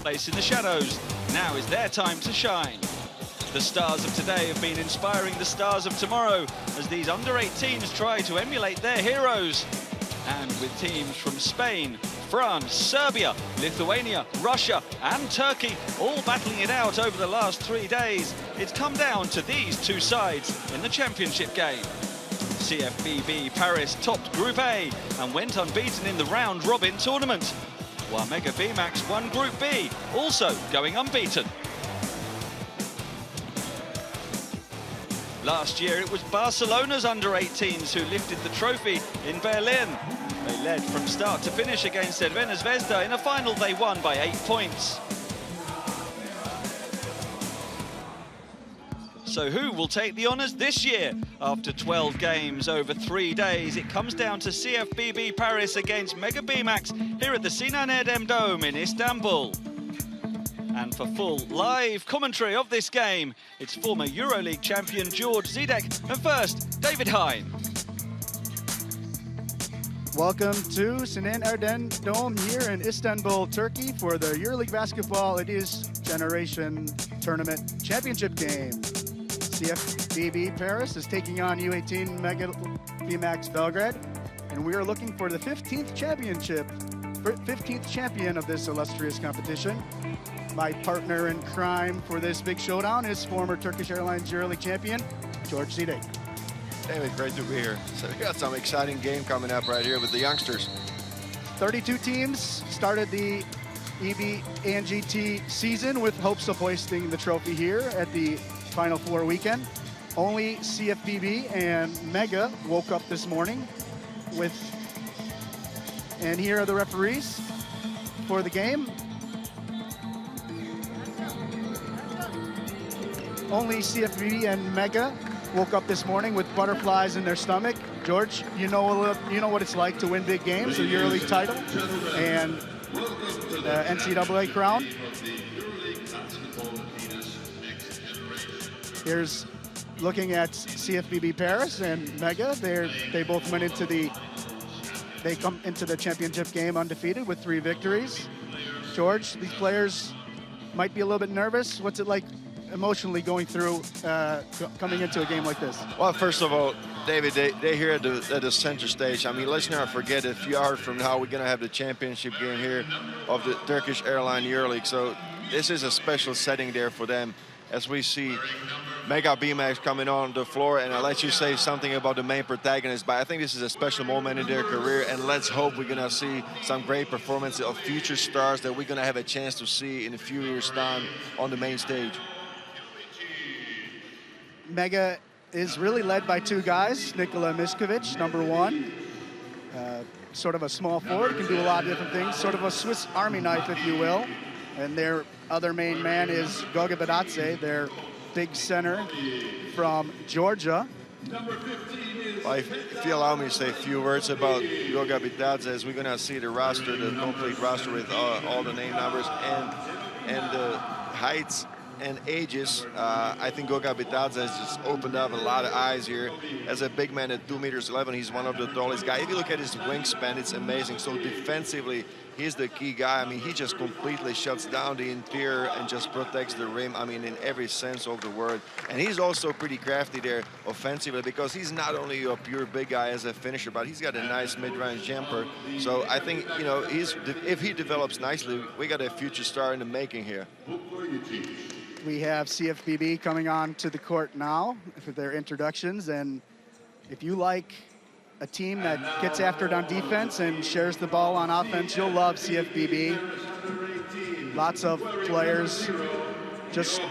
place in the shadows. Now is their time to shine. The stars of today have been inspiring the stars of tomorrow as these under-18s try to emulate their heroes. And with teams from Spain, France, Serbia, Lithuania, Russia and Turkey all battling it out over the last 3 days, it's come down to these two sides in the championship game. CFBB Paris topped Group A and went unbeaten in the round-robin tournament, while Mega Bemax won Group B, also going unbeaten. Last year it was Barcelona's under-18s who lifted the trophy in Berlin. They led from start to finish against Crvena Zvezda in a final they won by 8 points. So who will take the honours this year? After 12 games over 3 days, it comes down to CFBB Paris against Mega Bemax here at the Sinan Erdem Dome in Istanbul. And for full live commentary of this game, it's former Euroleague champion George Zidek, and first, David Hein. Welcome to Sinan Erdem Dome here in Istanbul, Turkey for the Euroleague Basketball ADIDAS Generation Tournament Championship game. CFBB Paris is taking on U18 Mega Bemax Belgrade, and we are looking for the 15th champion of this illustrious competition. My partner in crime for this big showdown is former Turkish Airlines Euroleague champion, George Zidek. David, great to be here. So we got some exciting game coming up right here with the youngsters. 32 teams started the ANGT season with hopes of hoisting the trophy here at the Final Four weekend. Only CFBB and Mega woke up this morning and here are the referees for the game. Only CFBB and Mega woke up this morning with butterflies in their stomach. George, you know what it's like to win big games, a EuroLeague title and the NCAA crown. Here's looking at CFBB Paris and Mega. They both went into they come into the championship game undefeated with 3 victories. George, these players might be a little bit nervous. What's it like emotionally going through coming into a game like this? Well, first of all, David, they're here at the center stage. I mean, let's not forget a few hours from now we're going to have the championship game here of the Turkish Airline Euroleague. So this is a special setting there for them as we see Mega Bemax coming on the floor. And I'll let you say something about the main protagonist, but I think this is a special moment in their career, and let's hope we're going to see some great performances of future stars that we're going to have a chance to see in a few years' time on the main stage. Mega is really led by 2 guys, Nikola Miskovic, number 1, sort of a small forward, can do a lot of different things, sort of a Swiss Army knife, if you will. And their other main man is Goga Bitadze, their big center from Georgia. Well, if you allow me to say a few words about Goga Bitadze, as we're going to see the roster, the complete roster with all the name numbers and the heights and ages. I think Goga Bitadze has just opened up a lot of eyes here. As a big man at 2 meters 11, he's one of the tallest guys. If you look at his wingspan, it's amazing. So defensively, he's the key guy. I mean, he just completely shuts down the interior and just protects the rim, I mean, in every sense of the word. And he's also pretty crafty there offensively, because he's not only a pure big guy as a finisher, but he's got a nice mid-range jumper. So I think, you know, if he develops nicely, we got a future star in the making here. We have CFBB coming on to the court now for their introductions, and if you like a team that gets after it on defense and shares the ball on offense, you'll love CFBB. Lots of players just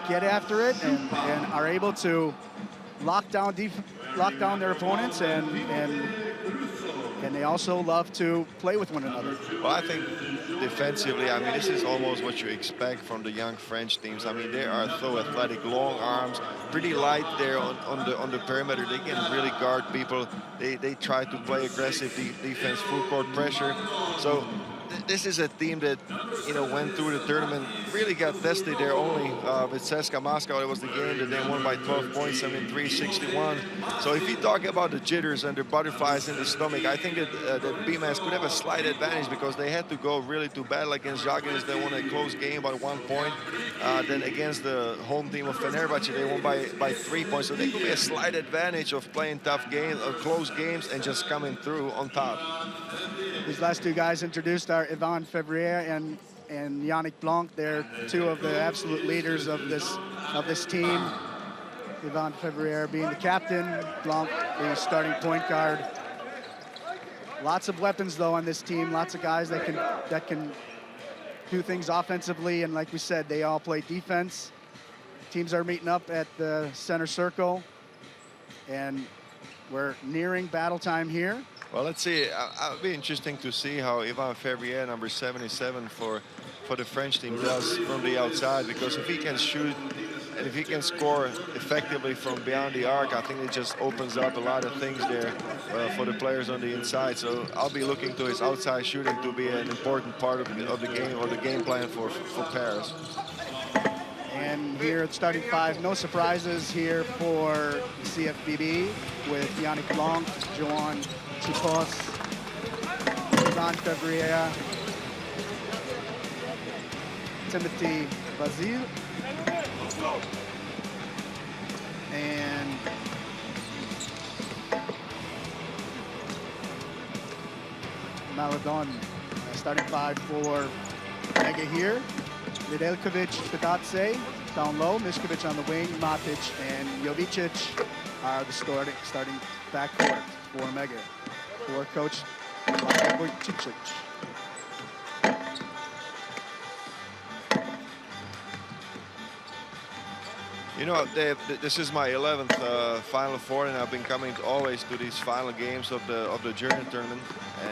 get after it and are able to lock down their opponents, and they also love to play with one another. Well, I think defensively, I mean, this is almost what you expect from the young French teams. I mean, they are so athletic, long arms, pretty light there on the perimeter. They can really guard people. They try to play aggressive defense, full court pressure. So this is a team that, you know, went through the tournament, really got tested there only with CSKA Moscow. It was the game that they won by 12 points, 73-61. So if you talk about the jitters and the butterflies in the stomach, I think that that Bemax could have a slight advantage because they had to go really to battle against Žalgiris. They won a close game by 1 point. Then against the home team of Fenerbahce, they won by 3 points. So they could be a slight advantage of playing tough games, close games, and just coming through on top. These last two guys introduced are Ivan Fevrier and Yannick Blanc. They're two of the absolute leaders of this team. Ivan Fevrier being the captain, Blanc the starting point guard. Lots of weapons though on this team. Lots of guys that can do things offensively, and like we said, they all play defense. Teams are meeting up at the center circle, and we're nearing battle time here. Well, let's see. It'll be interesting to see how Ivan Fevrier, number 77 for the French team, does from the outside, because if he can shoot and if he can score effectively from beyond the arc, I think it just opens up a lot of things there for the players on the inside. So I'll be looking to his outside shooting to be an important part of the game, or the game plan for Paris. And here at starting five, no surprises here for CFBB with Yannick Blanc, Joan Chipos, Ivan Fevrier, Timothy Basile, and Maladon. Starting five for Mega here. Nedeljkovic, Pedatse down low, Miskovic on the wing, Matic and Jovicic are the starting backcourt for Mega. For coach Vojticic. You know, Dave, this is my 11th Final Four, and I've been coming always to these final games of the German tournament.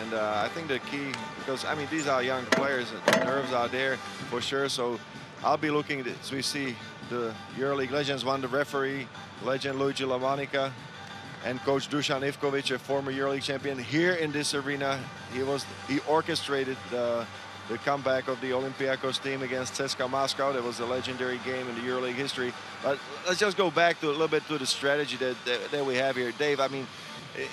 And I think the key, because I mean these are young players, and the nerves are there for sure. So I'll be looking at, so we see the Euroleague legends, one the referee, legend Luigi Lamanica, and coach Dusan Ivkovic, a former Euroleague champion, here in this arena. He orchestrated the comeback of the Olympiacos team against CSKA Moscow. That was a legendary game in the Euroleague history. But let's just go back to a little bit to the strategy that we have here. Dave, I mean,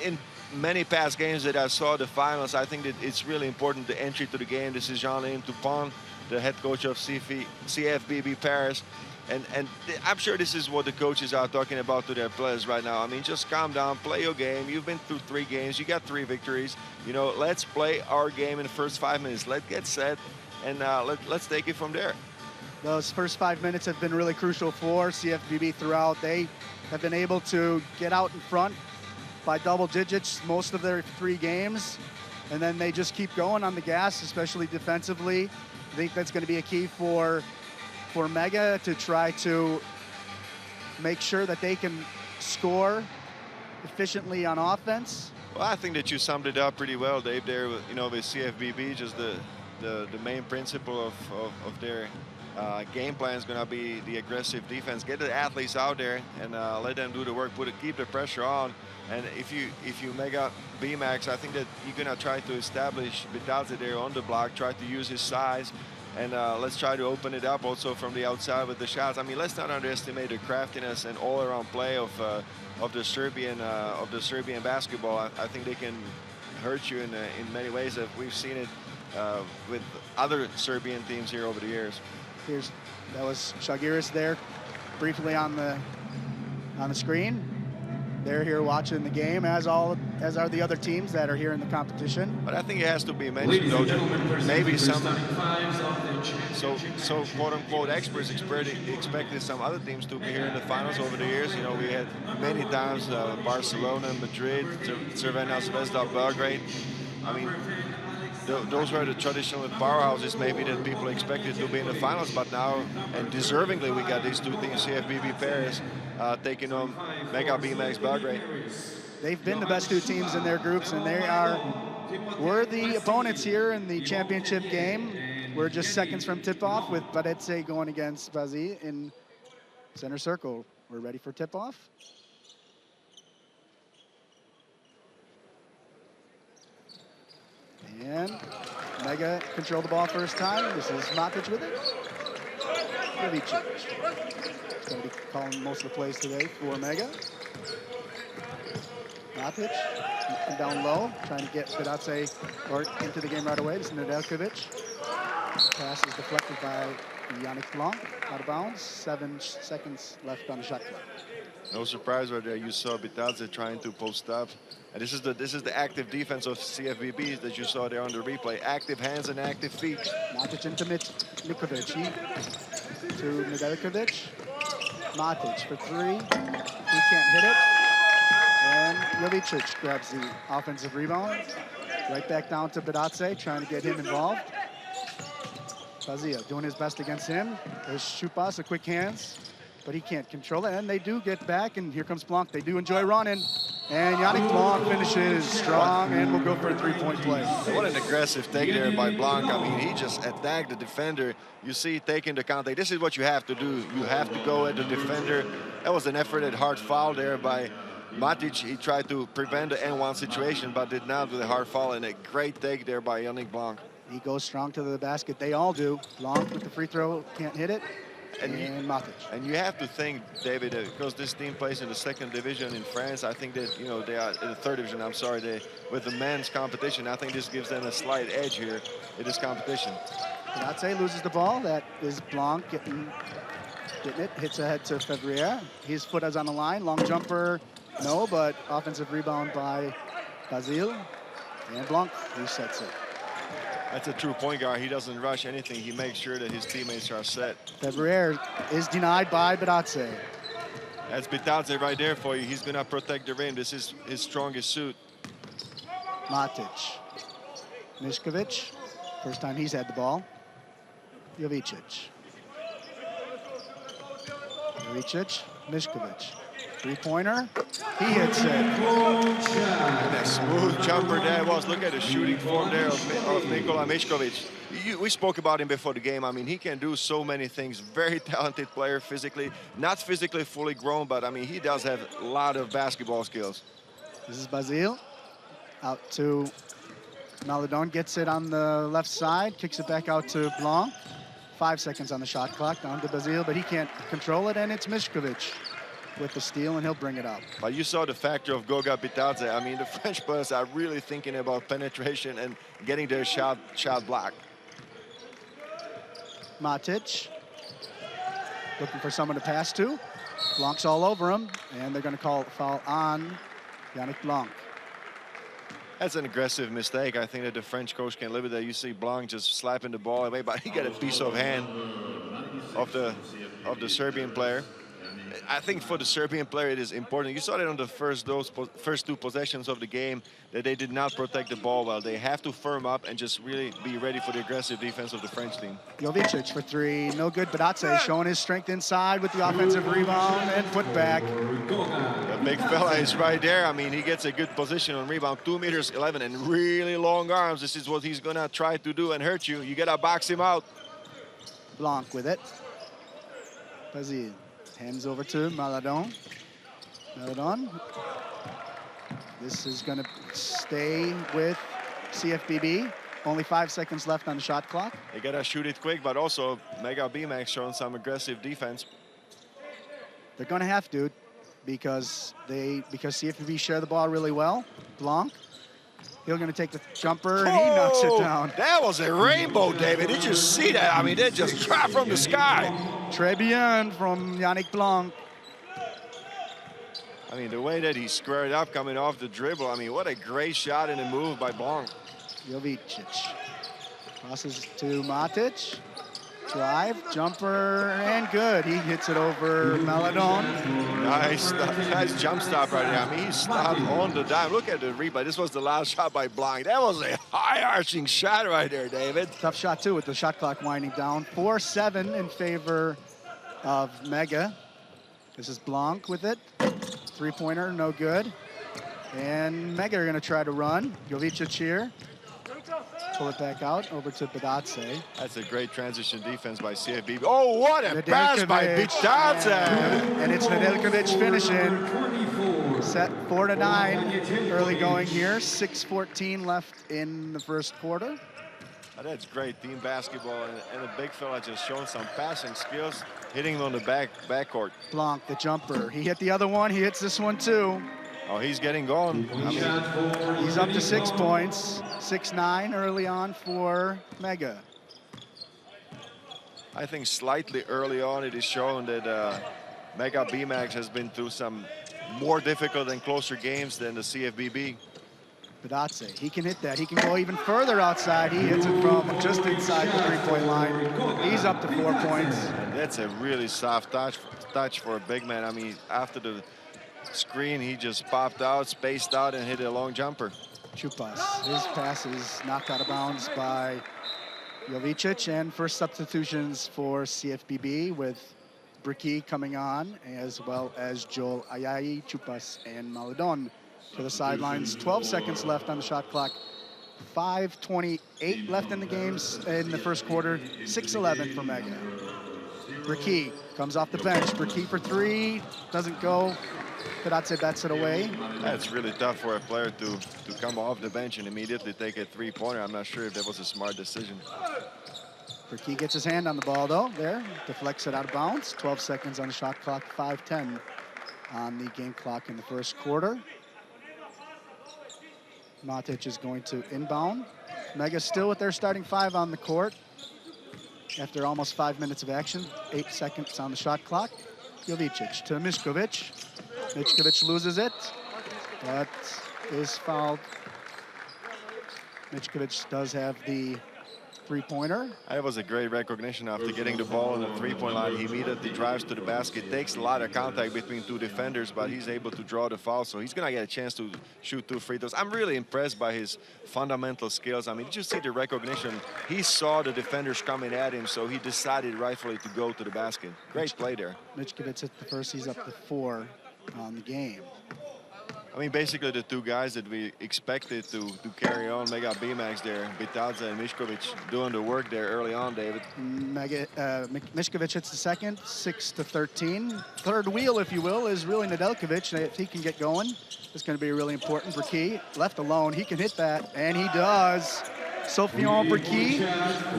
in many past games that I saw the finals, I think that it's really important, the entry to the game. This is Jean-Léon Toupin, the head coach of CFBB Paris. And I'm sure this is what the coaches are talking about to their players right now. I mean, just calm down, play your game. You've been through 3 games, you got 3 victories. You know, let's play our game in the first 5 minutes. Let's get set, and let's take it from there. Those first 5 minutes have been really crucial for CFBB throughout. They have been able to get out in front by double digits most of their 3 games, and then they just keep going on the gas, especially defensively. I think that's going to be a key for Mega to try to make sure that they can score efficiently on offense. Well, I think that you summed it up pretty well, Dave, there, you know, with CFBB, just the main principle of their game plan is going to be the aggressive defense. Get the athletes out there and let them do the work, keep the pressure on. And if you Mega Bemax, I think that you're going to try to establish Bitadze there on the block, try to use his size, and let's try to open it up also from the outside with the shots. I mean, let's not underestimate the craftiness and all-around play of the Serbian basketball. I think they can hurt you in many ways. We've seen it with other Serbian teams here over the years. That was Žalgiris there, briefly on the screen. They're here watching the game, as are the other teams that are here in the competition. But I think it has to be mentioned, though, that maybe some so quote-unquote experts expected some other teams to be here in the finals over the years. You know, we had many times Barcelona, Madrid, Crvena Zvezda, Belgrade. I mean, those were the traditional powerhouses maybe that people expected to be in the finals, but now, and deservingly, we got these 2 teams, CFBB Paris, taking on Mega Bemax Belgrade. They've been the best 2 teams in their groups, and they are worthy opponents here in the championship game. We're just seconds from tip-off with Badetse going against Bazi in center circle. We're ready for tip-off. And Mega control the ball first time. This is Matic with it. Jovic. He's going to be calling most of the plays today for Mega. Matic down low, trying to get Vidace or into the game right away. This is Nedeljkovic. Pass is deflected by Yannick Blanc, out of bounds. 7 seconds left on the shot clock. No surprise right there. You saw Bitadze trying to post up. And this is the active defense of CFBB that you saw there on the replay. Active hands and active feet. Matic into Mikovic. To Nedeljkovic. Matic for 3. He can't hit it. And Jovic grabs the offensive rebound. Right back down to Bidatse, trying to get him involved. Fazia doing his best against him. There's Chupas, the quick hands, but he can't control it. And they do get back, and here comes Blanc. They do enjoy running. And Yannick Blanc finishes strong and will go for a 3-point play. What an aggressive take there by Blanc. I mean, he just attacked the defender. You see, taking the contact. This is what you have to do. You have to go at the defender. That was an effort at hard foul there by Matic. He tried to prevent the N1 situation, but did not with a hard foul. And a great take there by Yannick Blanc. He goes strong to the basket. They all do. Blanc with the free throw, can't hit it. And Matic. And you have to think, David, because this team plays in the 2nd division in France, I think that, you know, they are in the 3rd division, I'm sorry, with the men's competition, I think this gives them a slight edge here in this competition. Bidatse loses the ball. That is Blanc getting it. Hits ahead to Fevrier. His foot is on the line. Long jumper, no, but offensive rebound by Basile. And Blanc resets it. That's a true point guard. He doesn't rush anything. He makes sure that his teammates are set. Fevrier is denied by Bidatse. That's Bitadze right there for you. He's going to protect the rim. This is his strongest suit. Matic. Miskovic. First time he's had the ball. Jovic. Miskovic. 3-pointer. He hits it. And a smooth jumper there was. Look at the shooting form there of Nikola Miskovic. We spoke about him before the game. I mean, he can do so many things. Very talented player physically. Not physically fully grown, but I mean, he does have a lot of basketball skills. This is Basile. Out to Maladon. Gets it on the left side. Kicks it back out to Blanc. 5 seconds on the shot clock. Down to Basile, but he can't control it, and it's Miskovic with the steal, and he'll bring it up. But you saw the factor of Goga Bitadze. I mean, the French players are really thinking about penetration and getting their shot blocked. Matic looking for someone to pass to. Blanc's all over him, and they're going to call a foul on Yannick Blanc. That's an aggressive mistake. I think that the French coach can live with that. You see Blanc just slapping the ball away, but he got a piece of hand of the Serbian player. I think for the Serbian player it is important. You saw that on the first 2 possessions of the game that they did not protect the ball well. They have to firm up and just really be ready for the aggressive defense of the French team. Jovic for 3, no good. Bidatse showing his strength inside with the offensive rebound and put back. The big fella is right there. I mean, he gets a good position on rebound. 2 meters 11 and really long arms. This is what he's gonna try to do and hurt you. You gotta box him out. Blanc with it. Basile. Hands over to Maladon. This is going to stay with CFBB. Only 5 seconds left on the shot clock. They got to shoot it quick, but also Mega Bemax showing some aggressive defense. They're going to have to because CFBB share the ball really well. Blanc. He's going to take the jumper, and he knocks it down. That was a rainbow, David. Did you see that? I mean, they just dropped from the sky. Très bien from Yannick Blanc. I mean, the way that he squared up coming off the dribble, I mean, what a great shot and a move by Blanc. Jovic. Passes to Matic. Drive, jumper, and good. He hits it over Maladon. Nice jump stop right there. I mean, he stopped on the dime. Look at the replay. This was the last shot by Blanc. That was a high-arching shot right there, David. Tough shot, too, with the shot clock winding down. 4-7 in favor of Mega. This is Blanc with it. 3-pointer, no good. And Mega are going to try to run. Jovic here. pull it back out over to Bitadze. That's a great transition defense by CFBB. Oh, what a pass by Bitadze! And it's Nedeljkovic finishing. Set 4-9 early going here. 6:14 left in the first quarter. Oh, that's great team basketball, and the big fella just showing some passing skills, hitting him on the backcourt. Blanc, the jumper. He hit the other one. He hits this one too. Oh, he's getting going. I mean, he's up to 6 points. 6-9 early on for Mega. I think slightly early on it is showing that Mega Bemax has been through some more difficult and closer games than the CFBB. Bitadze, he can hit that. He can go even further outside. He hits it from just inside the three-point line. He's up to 4 points. And that's a really soft touch for a big man. I mean, after the screen, he just popped out, spaced out, and hit a long jumper. Chupas, his pass is knocked out of bounds by Jovic, and first substitutions for CFBB with Bricky coming on, as well as Joel Ayayi, Chupas, and Maledon to the sidelines. 12 seconds left on the shot clock. 5:28 left in the games in the first quarter. 6-11 for Mega. Bricky comes off the bench. Bricky for three, doesn't go. Bitadze bats it away. That's really tough for a player to come off the bench and immediately take a three-pointer. I'm not sure if that was a smart decision. Bricky gets his hand on the ball though, there, deflects it out of bounds. 12 seconds on the shot clock, 5:10 on the game clock in the first quarter. Matic is going to inbound. Mega still with their starting five on the court after almost 5 minutes of action. 8 seconds on the shot clock. Jovic to Mišković. Mišković loses it, but is fouled. Mišković does have the three-pointer. That was a great recognition after getting the ball on the three-point line. He immediately drives to the basket, takes a lot of contact between two defenders, but he's able to draw the foul, so he's going to get a chance to shoot 2 free throws. I'm really impressed by his fundamental skills. I mean, did you see the recognition? He saw the defenders coming at him, so he decided rightfully to go to the basket. Great play there. Mišković hit the first. He's up to 4 on the game. I mean, basically the two guys that we expected to carry on Mega Bemax there, Bitadze and Mišković, doing the work there early on, David. Mišković hits the second, 6-13. Third wheel, if you will, is really Nedeljkovic. If he can get going, it's going to be really important. Bricky, left alone, he can hit that, and he does. Sofian Bricky,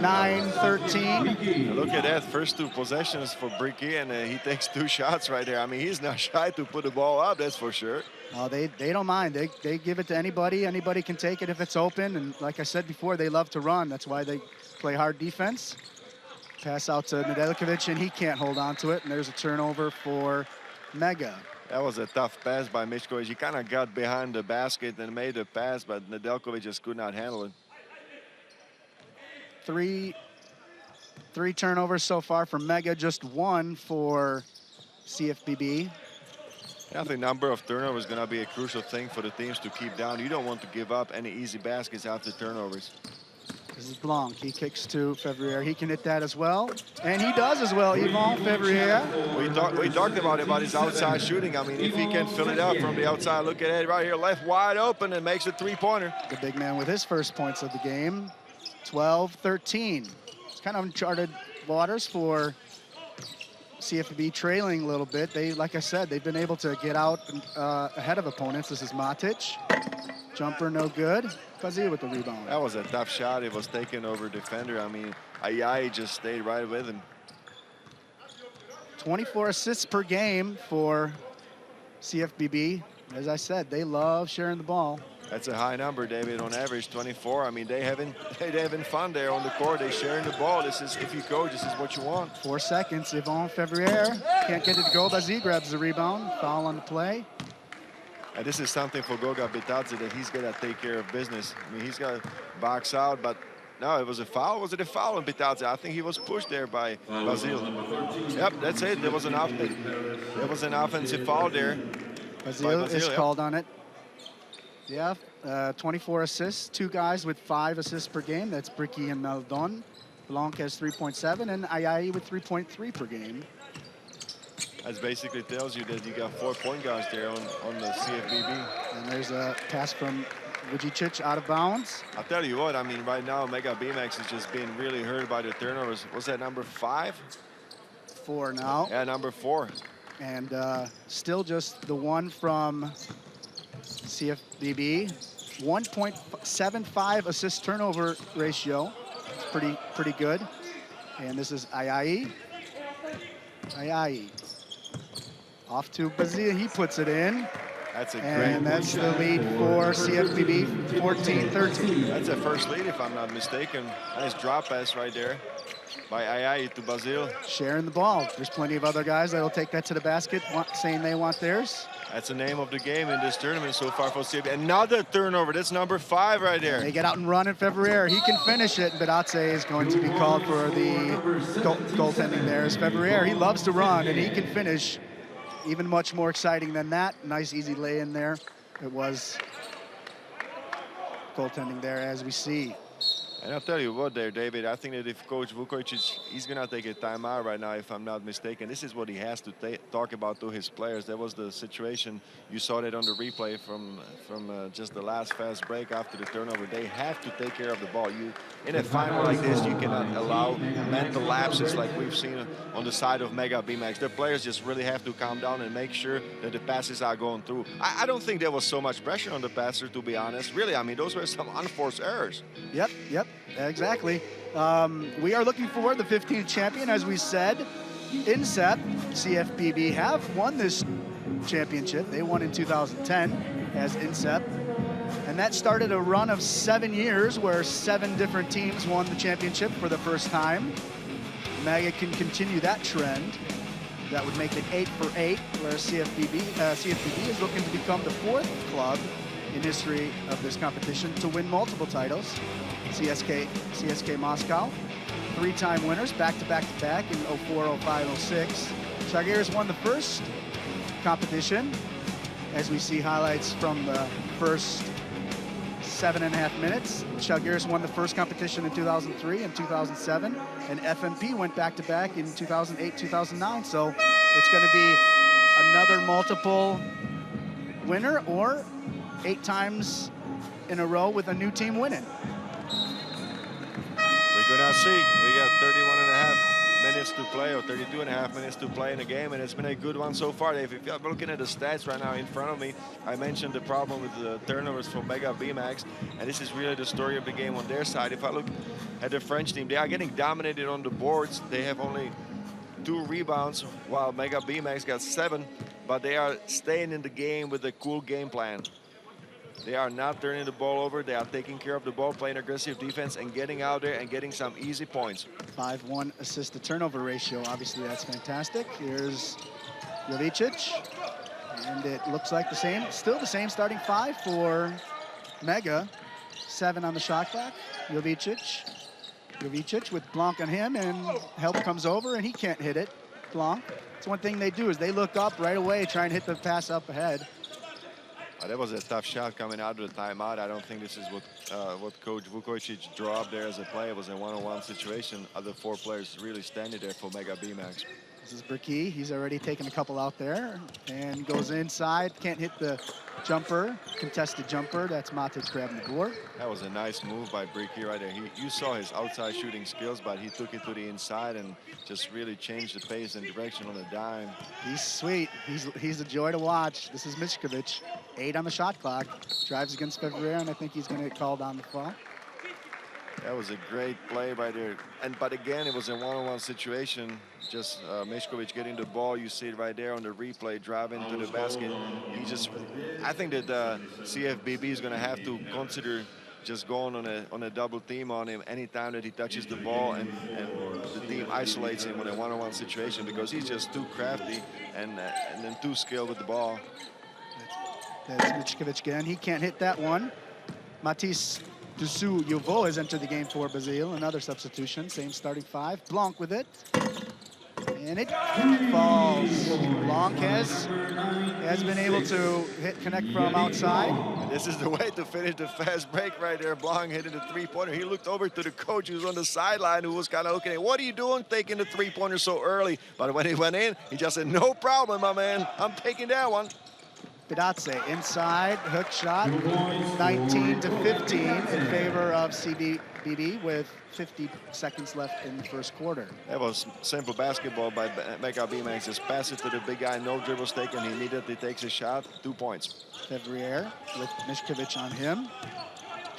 9-13. Look at that, first 2 possessions for Bricky, and he takes 2 shots right there. I mean, he's not shy to put the ball up, that's for sure. They don't mind. They give it to anybody. Anybody can take it if it's open. And like I said before, they love to run. That's why they play hard defense. Pass out to Nedeljkovic, and he can't hold on to it. And there's a turnover for Mega. That was a tough pass by Mišković. He kind of got behind the basket and made the pass, but Nedeljkovic just could not handle it. Three turnovers so far for Mega, just 1 for CFBB. I think number of turnovers is going to be a crucial thing for the teams to keep down. You don't want to give up any easy baskets after turnovers. This is Blanc. He kicks to Fevrier. He can hit that as well. And he does as well, Yvon Fevrier. We talked about his outside shooting. I mean, if he can fill it up from the outside, look at it right here, left wide open and makes a three-pointer. The big man with his first points of the game. 12-13. It's kind of uncharted waters for CFBB, trailing a little bit. Like I said, they've been able to get out ahead of opponents. This is Matic. Jumper no good. Kazi with the rebound. That was a tough shot. It was taken over defender. I mean, Ayayi just stayed right with him. 24 assists per game for CFBB. As I said, they love sharing the ball. That's a high number, David, on average, 24. I mean, they're having fun there on the court. They're sharing the ball. This is, if you coach, this is what you want. 4 seconds. Yvon Fevrier can't get it to go. Bazi grabs the rebound. Foul on the play. And this is something for Goga Bitadze that he's got to take care of business. I mean, he's got to box out, but no, it was a foul. Was it a foul on Bitadze? I think he was pushed there by Basil. Yep, that's it. There was an offensive foul there. Basil is called on it. Yeah, 24 assists, 2 guys with 5 assists per game. That's Bricky and Maledon. Blanc has 3.7 and Ayayi with 3.3 per game. That basically tells you that you got 4 point guards there on the CFBB. And there's a pass from Vujicic out of bounds. I'll tell you what, I mean, right now, Mega Bemax is just being really hurt by the turnovers. Was that number 5? 4 now. Yeah, number 4. And still just the one from CFBB. 1.75 assist turnover ratio. It's pretty good. And this is Ayayi. Ayayi. Off to Bazia, he puts it in. That's a great And that's the lead for CFBB, 14-13. That's a first lead, if I'm not mistaken. Nice drop pass right there by Ayayi to Basil. Sharing the ball. There's plenty of other guys that'll take that to the basket, saying they want theirs. That's the name of the game in this tournament so far for CFBB. Another turnover. That's number 5 right there. They get out and run in February. He can finish it, but Atse is going to be called for the goaltending there. As February, he loves to run, and he can finish. Even much more exciting than that. Nice, easy lay in there. It was goaltending there, as we see. And I'll tell you what there, David, I think that if Coach Vukovic, he's going to take a timeout right now, if I'm not mistaken. This is what he has to talk about to his players. That was the situation. You saw that on the replay from just the last fast break after the turnover. They have to take care of the ball. In a final like this, you cannot allow mental lapses like we've seen on the side of Mega Bemax. The players just really have to calm down and make sure that the passes are going through. I don't think there was so much pressure on the passer, to be honest. Really, I mean, those were some unforced errors. Yep, exactly. We are looking for the 15th champion, as we said. INSEP, CFBB have won this championship. They won in 2010 as INSEP. And that started a run of 7 years where 7 different teams won the championship for the first time. Mega can continue that trend. That would make it 8 for 8, where CFBB is looking to become the 4th club in history of this competition to win multiple titles. CSK Moscow, 3-time winners, back-to-back-to-back in 04, 05, 06. Žalgiris won the first competition, as we see highlights from the first 7.5 minutes. Žalgiris won the first competition in 2003 and 2007, and FNP went back-to-back in 2008, 2009. So it's going to be another multiple winner, or 8 times in a row with a new team winning. We're gonna see. We got 31.5 minutes to play, or 32.5 minutes to play in the game, and it's been a good one so far. If you're looking at the stats right now in front of me, I mentioned the problem with the turnovers for Mega Bemax, and this is really the story of the game on their side. If I look at the French team, they are getting dominated on the boards. They have only 2 rebounds, while Mega Bemax got 7, but they are staying in the game with a cool game plan. They are not turning the ball over. They are taking care of the ball, playing aggressive defense, and getting out there and getting some easy points. 5-1 assist-to-turnover ratio. Obviously, that's fantastic. Here's Jovicic, and it looks like still the same starting 5 for Mega. 7 on the shot clock. Jovicic with Blanc on him, and help comes over, and he can't hit it. Blanc. It's one thing they do is they look up right away, try and hit the pass up ahead. That was a tough shot coming out of the timeout. I don't think this is what Coach Vukovic drew up there as a play. It was a one-on-one situation. Other 4 players really standing there for Mega Bemax. This is Berkey. He's already taken a couple out there and goes inside. Can't hit the jumper, contested jumper. That's Matic grabbing the board. That was a nice move by Berkey right there. You saw his outside shooting skills, but he took it to the inside and just really changed the pace and direction on a dime. He's sweet. He's a joy to watch. This is Michkovic. 8 on the shot clock. Drives against February, and I think he's going to get called on the foul. That was a great play right there. But again, it was a one-on-one situation. Just Michkovic getting the ball. You see it right there on the replay, driving to the basket. I think that CFBB is going to have to consider just going on a double team on him anytime that he touches the ball, and the team isolates him in a one-on-one situation, because he's just too crafty and then too skilled with the ball. That's Michkovic again. He can't hit that one. Matisse Dussou Yovo has entered the game for Basile. Another substitution. Same starting 5. Blanc with it. And it falls. Blanc has been able to connect from outside. And this is the way to finish the fast break right there. Blanc hitting the 3-pointer. He looked over to the coach who's on the sideline, who was kind of looking at, what are you doing taking the 3-pointer so early? But when he went in, he just said, no problem, my man. I'm taking that one. Bidatse inside, hook shot, 19 to 15 in favor of CFBB with 50 seconds left in the first quarter. That was simple basketball by Mega Bemax. Just pass it to the big guy, no dribbles taken. He immediately takes a shot, 2 points. Fevrier with Mishkovic on him.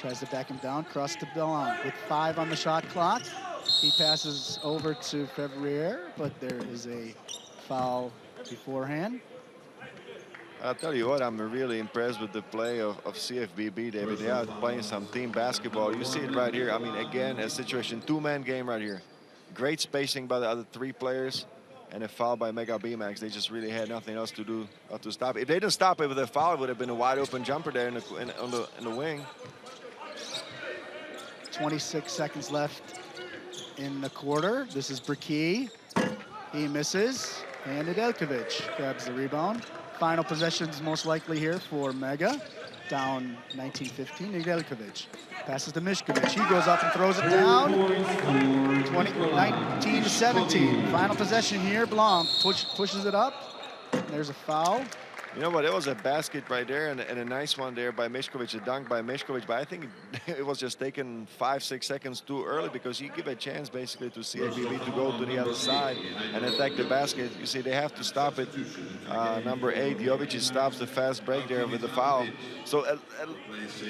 Tries to back him down, cross to Blanc with 5 on the shot clock. He passes over to Fevrier, but there is a foul beforehand. I'll tell you what, I'm really impressed with the play of CFBB, David. They are playing some team basketball. You see it right here. I mean, again, a situation, 2-man game right here. Great spacing by the other 3 players and a foul by Mega Bemax. They just really had nothing else to do but to stop it. If they didn't stop it with a foul, it would have been a wide open jumper there in the wing. 26 seconds left in the quarter. This is Briki. He misses, and Nedeljkovic grabs the rebound. Final possessions most likely here for Mega. Down 19-15, Nedeljkovic. Passes to Mishkovic. He goes up and throws it down. 19 to 17. Final possession here. Blanc pushes it up. There's a foul. You know what, it was a basket right there and a nice one there by Mishkovic, a dunk by Mishkovic, but I think it was just taken 5-6 seconds too early because you give a chance basically to CFBB to go to the other side and attack the basket. You see, they have to stop it. Number 8, Jovic stops the fast break there with the foul. So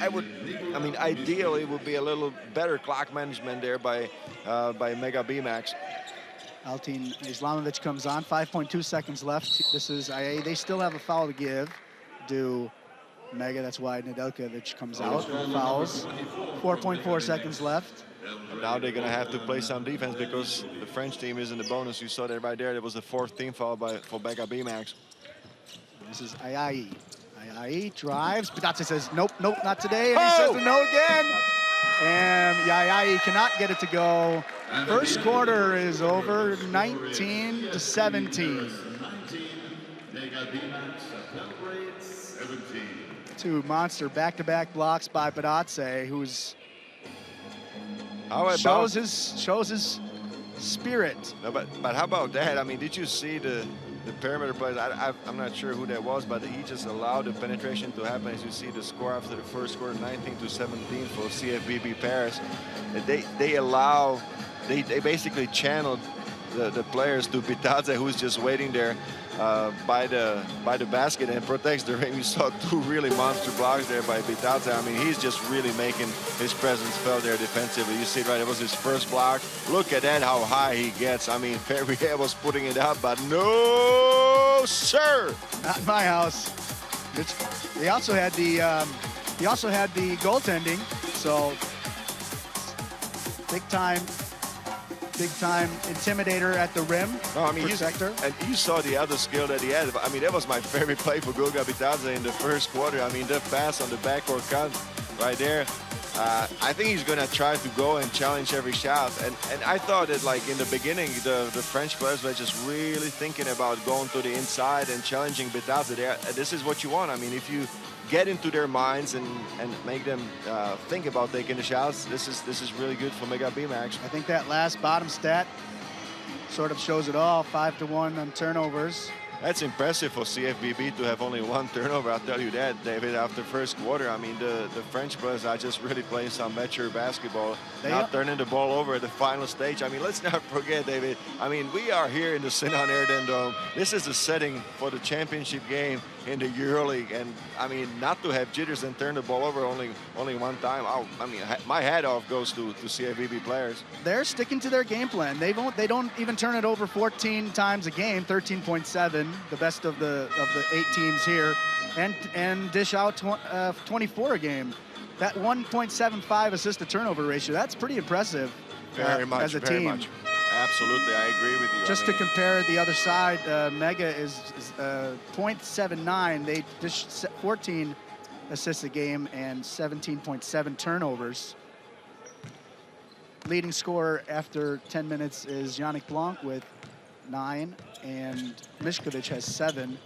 I mean, ideally it would be a little better clock management there by Mega Bemax. Altin Islamovic comes on, 5.2 seconds left. This is IA. They still have a foul to give. Do Mega, that's why Nedeljkovic comes out and fouls. 4.4 seconds left. And now they're going to have to play some defense because the French team is in the bonus. You saw that right there. There was the 4th team foul for Mega Bemax. This is Ayai. Ayai drives. Bidatse says, nope, nope, not today. And he says no again. And Ayai cannot get it to go. First quarter is over, 19 to 17. 2 monster back-to-back blocks by Bidatse, who's shows his spirit. No, but how about that? I mean, did you see the perimeter plays? I'm not sure who that was, but he just allowed the penetration to happen. As you see the score after the first quarter, 19 to 17 for CFBB Paris. They basically channeled the players to Bidatse, who's just waiting there by the basket and protects the rim. You saw 2 really monster blocks there by Bidatse. I mean, he's just really making his presence felt there defensively. You see it right, it was his first block. Look at that, how high he gets. I mean, Ferrier was putting it up, but no, sir. Not in my house. He also had the goaltending, so big time intimidator at the rim. No, I mean, protector. And you saw the other skill that he had. I mean, that was my favorite play for Guga Bidatse in the first quarter. I mean, the pass on the backcourt cut right there. I think he's going to try to go and challenge every shot. And I thought that, like, in the beginning, the French players were just really thinking about going to the inside and challenging Bidatse there. This is what you want. I mean, if you get into their minds and make them think about taking the shots, this is really good for Mega Bemax. I think that last bottom stat sort of shows it all, 5-1 on turnovers. That's impressive for CFBB to have only 1 turnover. I'll tell you that, David, after first quarter. I mean, the French players are just really playing some mature basketball, not turning the ball over at the final stage. I mean, let's not forget, David, I mean, we are here in the Sinan Erdem Dome. This is the setting for the championship game in the Euroleague. And, I mean, not to have jitters and turn the ball over only 1 time, I mean, my hat off goes to CFBB players. They're sticking to their game plan. They don't even turn it over 14 times a game, 13.7. The best of the 8 teams here, and dish out 24 a game. That 1.75 assist to turnover ratio, that's pretty impressive. Very much, as a very team. much. Absolutely, I agree with you. Just to compare the other side, Mega is 0.79. They dish 14 assists a game and 17.7 turnovers. Leading scorer after 10 minutes is Yannick Blanc with 9, and Mishkovic has 7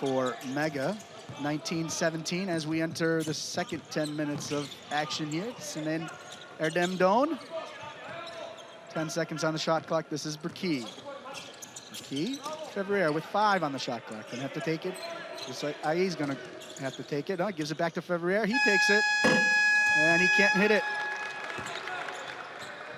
for Mega. 19-17 as we enter the second 10 minutes of action here. Sinan Erdem Dome. 10 seconds on the shot clock. This is Briki. Briki, Fevrier with 5 on the shot clock. Gonna have to take it Looks like Ai's gonna have to take it. Gives it back to Fevrier. He takes it, and he can't hit it.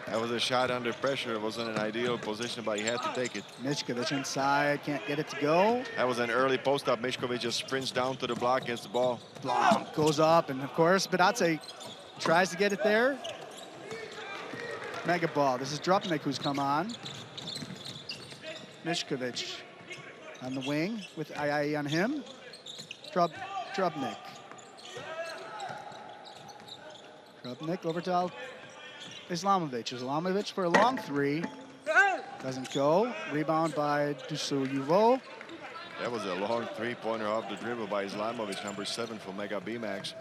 That was a shot under pressure. It wasn't an ideal position, but he had to take it. Michkovic inside, can't get it to go. That was an early post-up. Michkovic just sprints down to the block, gets the ball. Block goes up, and of course, Badatse tries to get it there. Mega ball. This is Drupnik who's come on. Michkovic on the wing with Ai on him. Drupnik. Drupnik over to Islamovic. Islamovic for a long three. Doesn't go. Rebound by Dusu Yuvo. That was a long three-pointer off the dribble by Islamovic, number 7 for Mega Bemax.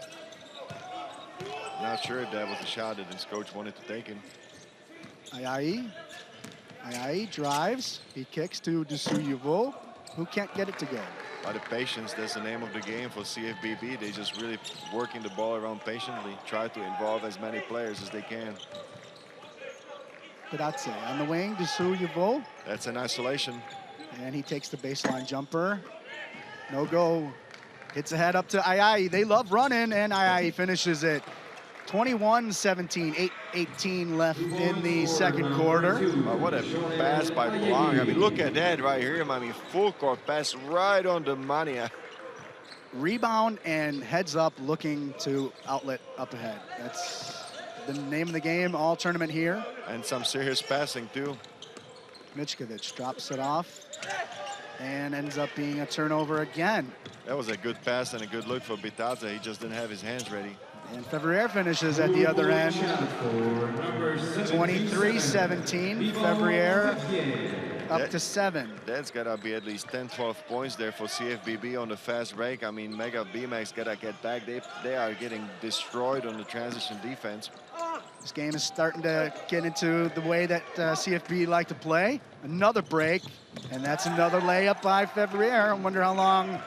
Not sure if that was a shot that his coach wanted to take him. Ai drives. He kicks to Dusu Yuvo, who can't get it to go. By the patience, that's the name of the game for CFBB. They just really working the ball around patiently, try to involve as many players as they can. Badatse on the wing, Dusu Yuvo. That's an isolation. And he takes the baseline jumper. No go. Hits ahead up to Ai. They love running, and Ai finishes it. 21-17, 8:18 left in the second quarter. Oh, what a pass by Blanc. I mean, look at that right here. I mean, full court pass right on the money. Rebound and heads up looking to outlet up ahead. That's the name of the game all tournament here. And some serious passing, too. Michkovic drops it off and ends up being a turnover again. That was a good pass and a good look for Bitadze. He just didn't have his hands ready. And Fevrier finishes at the other end. 23-17. Fevrier up to 7. That's got to be at least 10, 12 points there for CFBB on the fast break. I mean, Mega Bemax got to get back. They are getting destroyed on the transition defense. This game is starting to get into the way that CFB like to play. Another break, and that's another layup by Fevrier. I wonder how long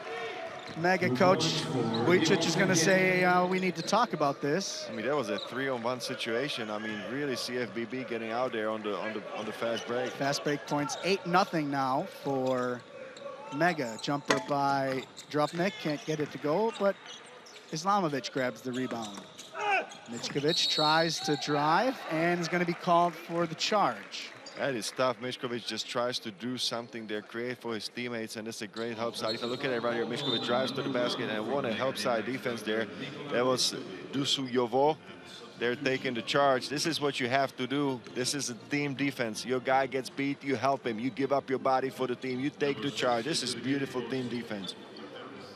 Mega coach Vujicic is going to say we need to talk about this. I mean, that was a 3-on-1 situation. I mean, really CFBB getting out there on the fast break. Fast break points 8-0 now for Mega. Jumper by Drupnik, can't get it to go, but Islamovic grabs the rebound. Michkovic tries to drive and is going to be called for the charge. That is tough. Michkovic just tries to do something there, create for his teammates, and it's a great help side. If you look at it right here, Michkovic drives to the basket and won a help side defense there. That was Dusu Jovo. They're taking the charge. This is what you have to do. This is a team defense. Your guy gets beat, you help him. You give up your body for the team. You take the charge. This is beautiful team defense.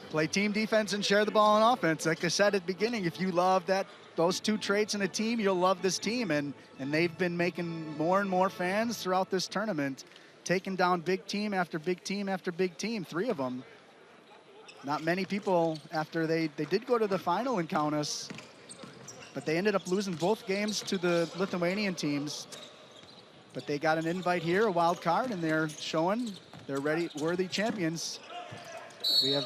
Play team defense and share the ball on offense. Like I said at the beginning, if you love those two traits in a team, you'll love this team. And they've been making more and more fans throughout this tournament, taking down big team after big team after big team, 3 of them. Not many people, after they did go to the final in Kaunas, but they ended up losing both games to the Lithuanian teams. But they got an invite here, a wild card, and they're showing they're ready, worthy champions. We have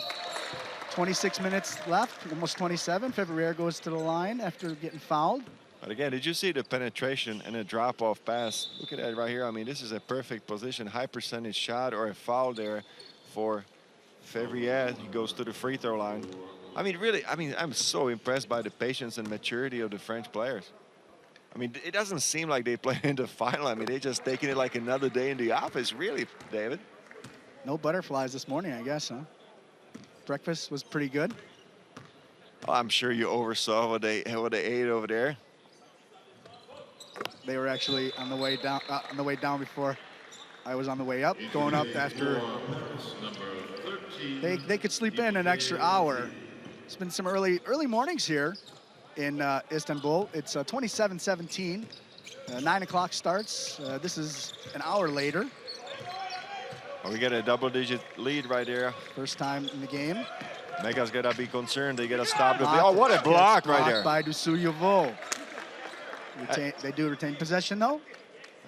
26 minutes left, almost 27. Fevrier goes to the line after getting fouled. But again, did you see the penetration and a drop-off pass? Look at that right here. I mean, this is a perfect position, high percentage shot or a foul there for Fevrier. He goes to the free throw line. I mean, really, I'm so impressed by the patience and maturity of the French players. I mean, it doesn't seem like they play in the final. I mean, they're just taking it like another day in the office, really, David. No butterflies this morning, I guess, huh? Breakfast was pretty good. Oh, I'm sure you oversaw what they ate over there. They were actually on the way down before I was on the way up. Going up after they could sleep in an extra hour. It's been some early mornings here in Istanbul. It's 27-17. 9 o'clock starts. This is an hour later. Oh, we get a double-digit lead right there. First time in the game. Mega's got to be concerned. They got to stop the... Oh, what a block right there. By Dusuyevo. They do retain possession, though,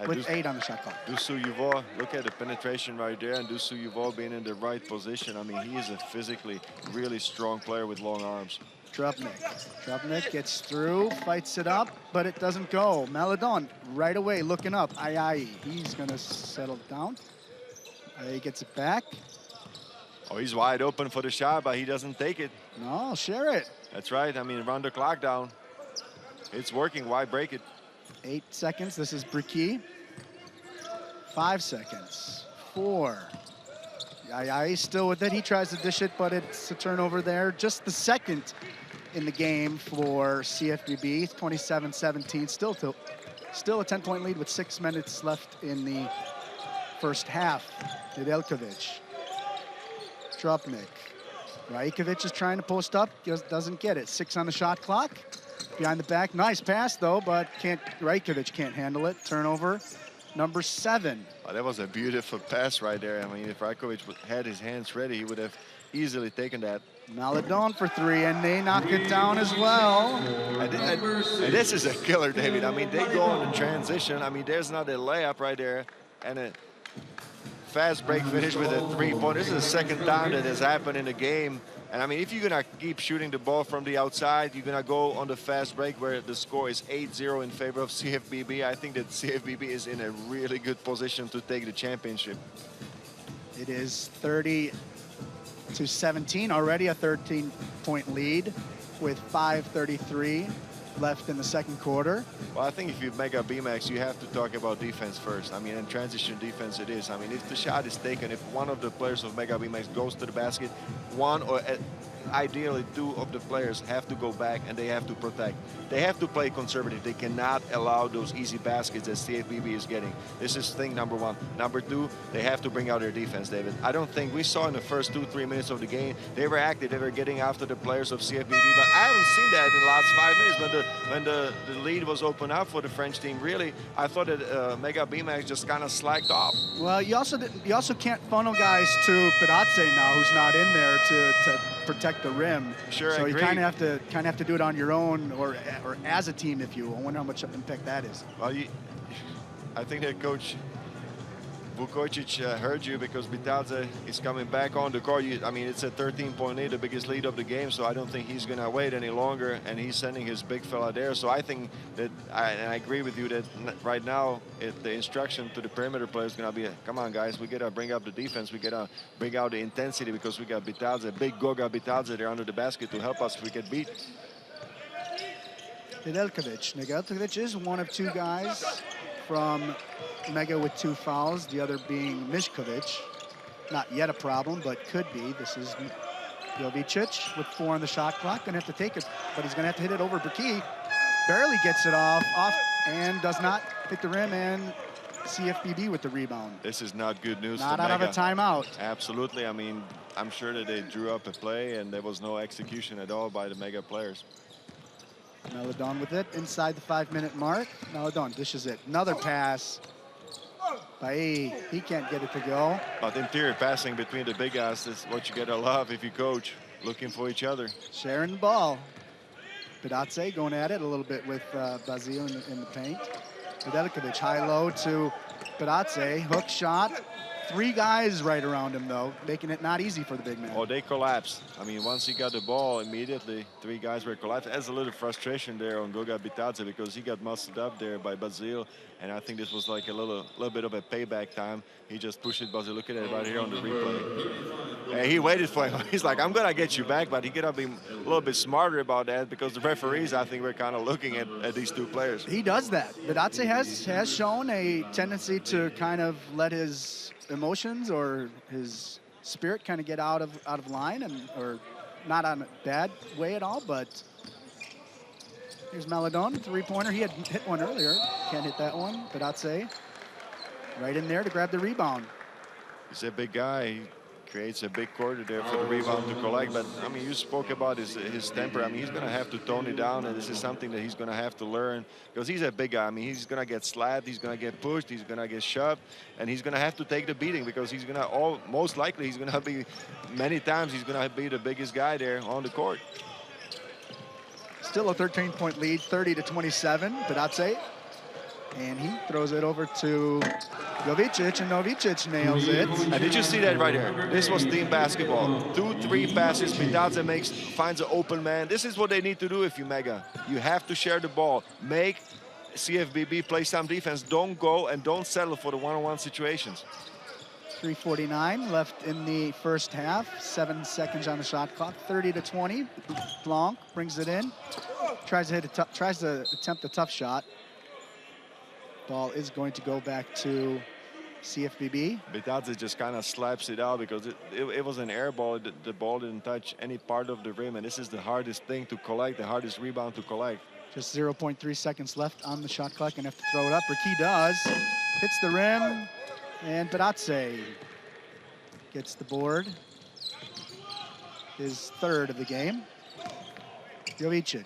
with 8 on the shot clock. Dusuyevo, look at the penetration right there, and Dusuyevo being in the right position. I mean, he is a physically really strong player with long arms. Drupnik gets through, fights it up, but it doesn't go. Maladon right away looking up. He's going to settle down. He gets it back. Oh, he's wide open for the shot, but he doesn't take it. No, share it. That's right. I mean, run the clock down. It's working. Why break it? 8 seconds. This is Bricky. 5 seconds. 4. He's still with it. He tries to dish it, but it's a turnover there. Just the second in the game for CFBB. 27-17. Still a 10-point lead with 6 minutes left in the first half. Nedeljkovic. Trupnik. Rajkovic is trying to post up, just doesn't get it. 6 on the shot clock. Behind the back, nice pass though, but Rajkovic can't handle it. Turnover, number 7. Oh, that was a beautiful pass right there. I mean, if Rajkovic had his hands ready, he would have easily taken that. Maledon for 3, and they knock it down as well. And this is a killer, David. I mean, they go on the transition. I mean, there's not a layup right there, and a fast break finish with a 3-point. This is the second time that has happened in the game. And I mean, if you're gonna keep shooting the ball from the outside, you're gonna go on the fast break where the score is 8-0 in favor of CFBB. I think that CFBB is in a really good position to take the championship. It is 30-17, already a 13-point lead with 5:33 left in the second quarter. Well, I think if you make a Bemax, you have to talk about defense first. I mean, in transition defense it is. I mean, if the shot is taken, if one of the players of Mega Bemax goes to the basket, one or ideally 2 of the players have to go back and they have to protect. They have to play conservative. They cannot allow those easy baskets that CFBB is getting. This is thing number 1. Number 2, they have to bring out their defense, David. I don't think we saw in the first 2-3 minutes of the game, they were active, they were getting after the players of CFBB, but I haven't seen that in the last 5 minutes when the lead was open up for the French team. Really, I thought that Mega Bemax just kind of slacked off. Well, you also can't funnel guys to Parazzi now, who's not in there to protect the rim. Sure, so you agreed. kind of have to do it on your own or as a team, if you will. I wonder how much of an impact that is. Well, I think that Coach Vukovic heard you, because Bitadze is coming back on the court. I mean, it's a 13-point lead, the biggest lead of the game, so I don't think he's going to wait any longer, and he's sending his big fella there. So I think that, and I agree with you that right now, the instruction to the perimeter players is going to be, come on, guys, we got to bring up the defense. We got to bring out the intensity, because we got Bitadze, big Goga Bitadze there under the basket to help us if we get beat. Nedeljkovic is one of 2 guys from Mega with 2 fouls, the other being Mišković. Not yet a problem, but could be. This is Jovicic with 4 on the shot clock. Gonna have to take it, but he's gonna have to hit it over Bricky. Barely gets it off, and does not hit the rim, and CFBB with the rebound. This is not good news Not for out Mega. of a timeout. Absolutely. I mean, I'm sure that they drew up a play, and there was no execution at all by the Mega players. Maledon with it inside the 5-minute mark. Maledon dishes it. Another pass. He can't get it to go. But interior passing between the big guys is what you gotta love if you coach, looking for each other. Sharing the ball. Parazzi going at it a little bit with Basile in the paint. Nedeljkovic high-low to Parazzi. Hook shot. 3 guys right around him, though, making it not easy for the big man. Oh, they collapsed. I mean, once he got the ball, immediately 3 guys were collapsed. There's a little frustration there on Goga Bitadze, because he got muscled up there by Basile, and I think this was like a little bit of a payback time. He just pushed it, Basile. Look at it right here on the replay. And he waited for him. He's like, I'm gonna get you back, but he gotta be a little bit smarter about that, because the referees, I think, were kind of looking at these 2 players. He does that. Bitadze has shown a tendency to kind of let his emotions or his spirit kind of get out of line, or not on a bad way at all, but here's Maledon, 3-pointer. He had hit one earlier. Can't hit that one. Parazzi right in there to grab the rebound. He's a big guy. He creates a big quarter there for the rebound to collect. But, I mean, you spoke about his temper. I mean, he's going to have to tone it down, and this is something that he's going to have to learn, because he's a big guy. I mean, he's going to get slapped, he's going to get pushed, he's going to get shoved, and he's going to have to take the beating, because he's going to, most likely, he's going to be, many times, he's going to be the biggest guy there on the court. Still a 13-point lead, 30-27, Parazzi. And he throws it over to Jovicic, and Jovicic nails it. And did you see that right here? This was team basketball. 2-3 passes, Bitadze finds an open man. This is what they need to do if you Mega. You have to share the ball. Make CFBB play some defense. Don't go and don't settle for the one-on-one situations. 3:49 left in the first half. 7 seconds on the shot clock. 30-20. Blanc brings it in. Tries to attempt a tough shot. Ball is going to go back to CFBB. Bitadze just kind of slaps it out because it was an air ball. The ball didn't touch any part of the rim, and this is the hardest thing to collect, the hardest rebound to collect. Just 0.3 seconds left on the shot clock and have to throw it up. Ricky does. Hits the rim, and Bitadze gets the board. His third of the game. Jovic.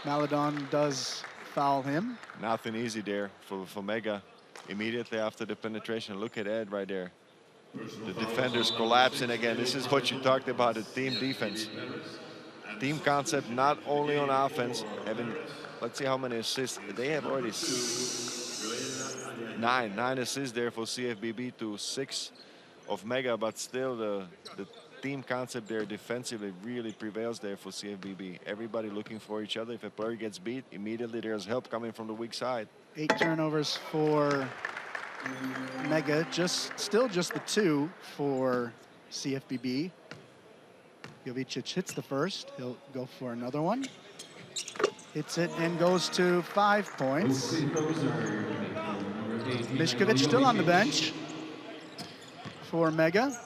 Maladon does foul him. Nothing easy there for Mega. Immediately after the penetration, look at Ed right there. The defenders collapsing again. This is what you talked about, the team defense. Team concept, not only on offense. Let's see how many assists. They have already nine assists there for CFBB to 6 of Mega, but still the team concept there defensively really prevails there for CFBB. Everybody looking for each other. If a player gets beat, immediately there's help coming from the weak side. 8 turnovers for Mega, still just the 2 for CFBB. Jovic hits the first. He'll go for another one. Hits it and goes to 5 points. Mišković still on the bench for Mega.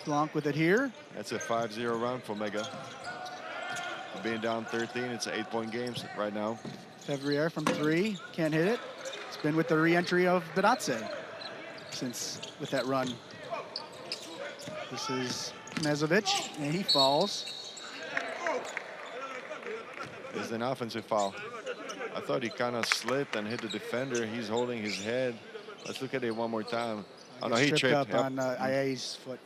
Blanc with it here. That's a 5-0 run for Mega. Being down 13, it's an 8-point game right now. Fevrier from 3, can't hit it. It's been with the re-entry of Bitadze since with that run. This is Knezovic, and he falls. It's an offensive foul. I thought he kind of slipped and hit the defender. He's holding his head. Let's look at it one more time. Oh no, he tripped up on Aya's foot.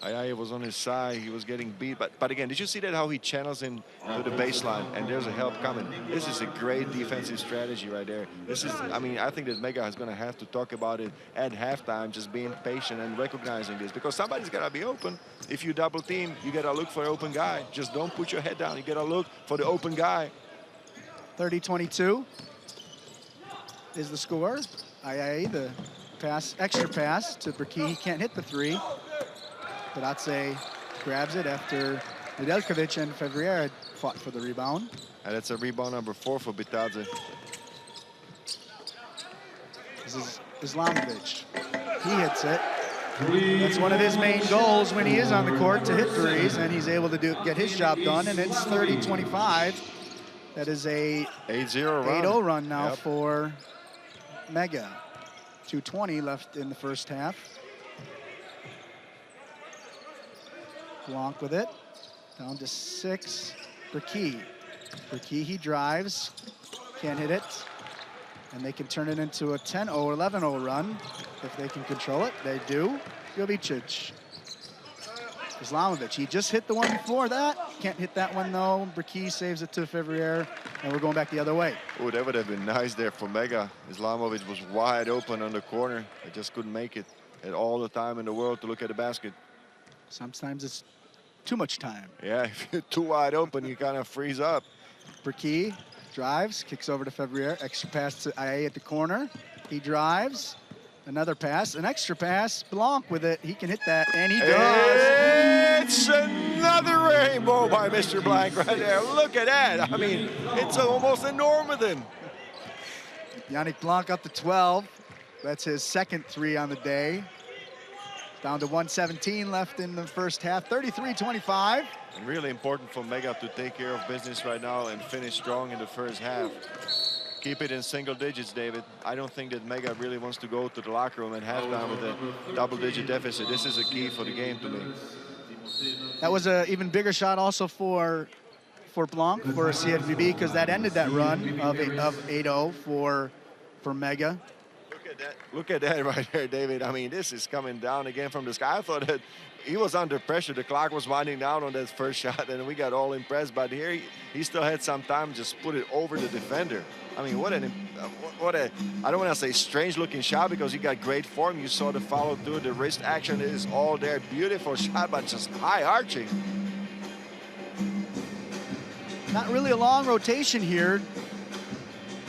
Ayaya was on his side. He was getting beat. But again, did you see that how he channels him to the baseline? And there's a help coming. This is a great defensive strategy right there. This is, I mean, I think that Mega is going to have to talk about it at halftime, just being patient and recognizing this. Because somebody's got to be open. If you double team, you got to look for an open guy. Just don't put your head down. You got to look for the open guy. 30-22 is the score. Ayaya, the pass, extra pass to Berkey. He can't hit the 3. Bitadze grabs it after Nedeljkovic and Fevrier had fought for the rebound. And that's a rebound number 4 for Bitadze. This is Islamovic. He hits it. That's one of his main goals when he is on the court, to hit threes, and he's able to get his job done, and it's 30-25. That is a 8-0 run now for Mega. 2:20 left in the first half. Blanc with it, down to 6. Berkey, he drives, can't hit it. And they can turn it into a 10-0, 11-0 run if they can control it. They do. Jovic. Islamovic, he just hit the one before that. Can't hit that one though. Berkey saves it to Fevrier, and we're going back the other way. Oh, that would have been nice there for Mega. Islamovic was wide open on the corner. They just couldn't make it. Had all the time in the world to look at the basket. Sometimes it's too much time. Yeah, if you're too wide open, you kind of freeze up. Berkey drives, kicks over to Fevrier. Extra pass to Ayaya at the corner. He drives. Another pass, an extra pass. Blanc with it. He can hit that, and he does. It's another rainbow by Mr. Blanc right there. Look at that. I mean, it's almost a Normanton. Yannick Blanc up to 12. That's his second 3 on the day. Down to 1:17 left in the first half, 33-25. And really important for Mega to take care of business right now and finish strong in the first half. Keep it in single digits, David. I don't think that Mega really wants to go to the locker room at halftime with a double-digit deficit. This is a key for the game to me. That was an even bigger shot also for Blanc, for CFBB, because that ended that run of 8-0 for Mega. Look at that right there, David. I mean, this is coming down again from the sky. I thought that he was under pressure. The clock was winding down on that first shot, and we got all impressed. But here, he still had some time, just put it over the defender. I mean, what a, I don't want to say strange-looking shot because he got great form. You saw the follow through, the wrist action is all there. Beautiful shot, but just high-arching. Not really a long rotation here.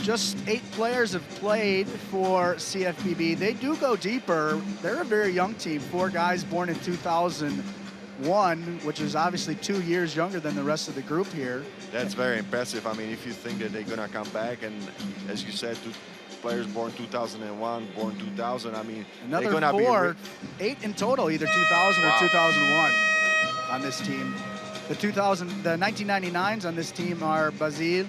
just 8 players have played for CFBB. They do go deeper. They're a very young team. 4 guys born in 2001, which is obviously 2 years younger than the rest of the group here. That's very impressive. I mean, if you think that they're going to come back, and as you said, 2 players born 2001, born 2000, I mean, another they're going to 4, 8 in total, either 2000 or 2001 on this team. The 1999s on this team are Basile,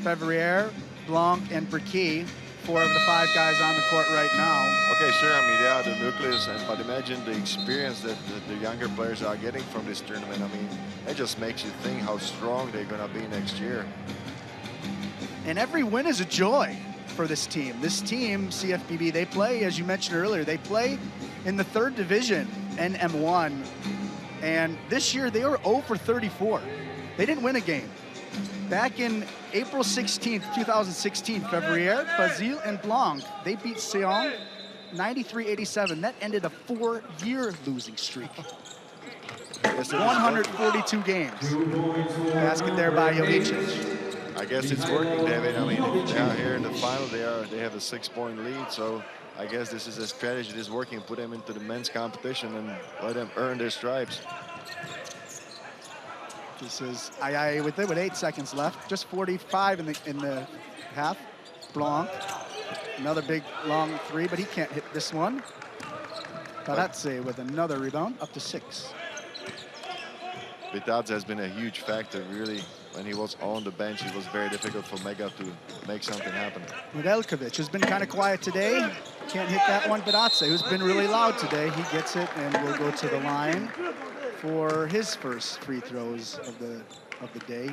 Fevrier, Blanc, and Briquet, 4 of the 5 guys on the court right now. Okay, sure. I mean, they are the nucleus, but imagine the experience that the younger players are getting from this tournament. I mean, it just makes you think how strong they're going to be next year. And every win is a joy for this team. This team, CFBB, they play, as you mentioned earlier, they play in the 3rd division, NM1. And this year, they were 0 for 34. They didn't win a game. Back in April 16th, 2016, Fevrier, Basile, and Blanc, they beat Sion 93-87. That ended a 4-year losing streak. 142 games. Basket there by Jovicic. I guess it's working, David. I mean, they are here in the final. They have a 6-point lead, so I guess this is a strategy that is working. Put them into the men's competition and let them earn their stripes. This is Ayaye with it with 8 seconds left. Just 45 in the half. Blanc, another big long 3, but he can't hit this one. Paratse with another rebound, up to 6. Bitadze has been a huge factor, really. When he was on the bench, it was very difficult for Mega to make something happen. Nedeljkovic has been kind of quiet today. Can't hit that one. Paratse, who's been really loud today, he gets it and will go to the line for his first free throws of the day.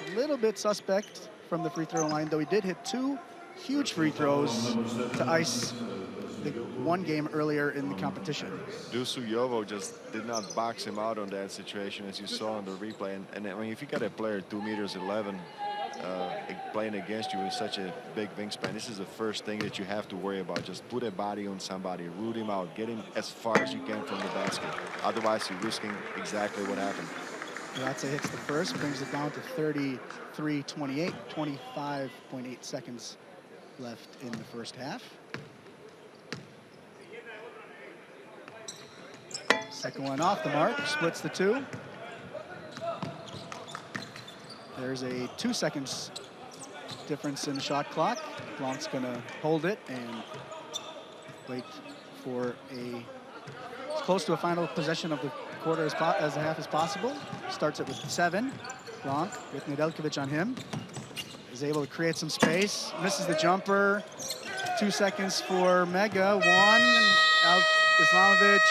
He's a little bit suspect from the free throw line, though he did hit 2 huge free throws to ice the 1 game earlier in the competition. Dusuyovo just did not box him out on that situation, as you saw on the replay. And I mean, if you got a player 2'11" playing against you with such a big wingspan, this is the first thing that you have to worry about. Just put a body on somebody, root him out, get him as far as you can from the basket. Otherwise, you're risking exactly what happened. Paratse hits the first, brings it down to 33-28, 25.8 seconds left in the first half. Second one off the mark, splits the 2. There's a 2 seconds difference in the shot clock. Blanc's gonna hold it and wait for as close to a final possession of the quarter as the half as possible. Starts it with 7. Blanc with Nedeljkovic on him. Is able to create some space. Misses the jumper. 2 seconds for Mega. 1. Out Islamovic.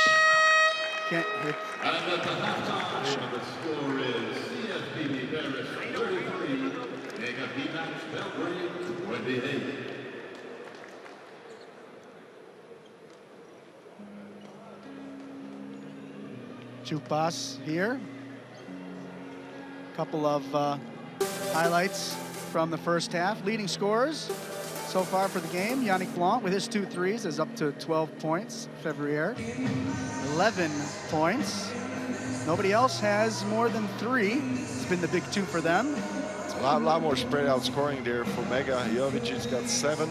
Can't hit. And at the halftime, the score is CFBB Paris 33, Mega Bemax Belgrade 28. Chupas here. Couple of highlights from the first half. Leading scorers so far for the game. Yannick Blanc with his 2 threes is up to 12 points. Fevrier, 11 points. Nobody else has more than 3. It's been the big 2 for them. It's a lot more spread out scoring there for Mega. Jovicic's got 7.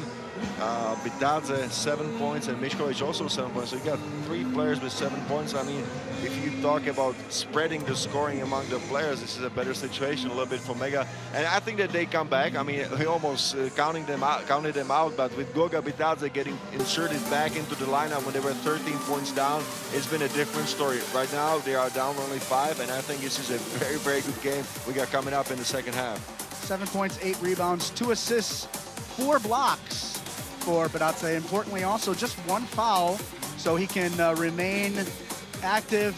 Bitadze 7 points, and Mišković also 7 points. So you got 3 players with 7 points. I mean, if you talk about spreading the scoring among the players, this is a better situation a little bit for Mega. And I think that they come back. I mean, we almost counted them out, but with Goga Bitadze getting inserted back into the lineup when they were 13 points down, it's been a different story. Right now, they are down only 5, and I think this is a very, very good game we got coming up in the second half. 7 points, 8 rebounds, 2 assists, 4 blocks for Paratse. Importantly, also just 1 foul, so he can remain active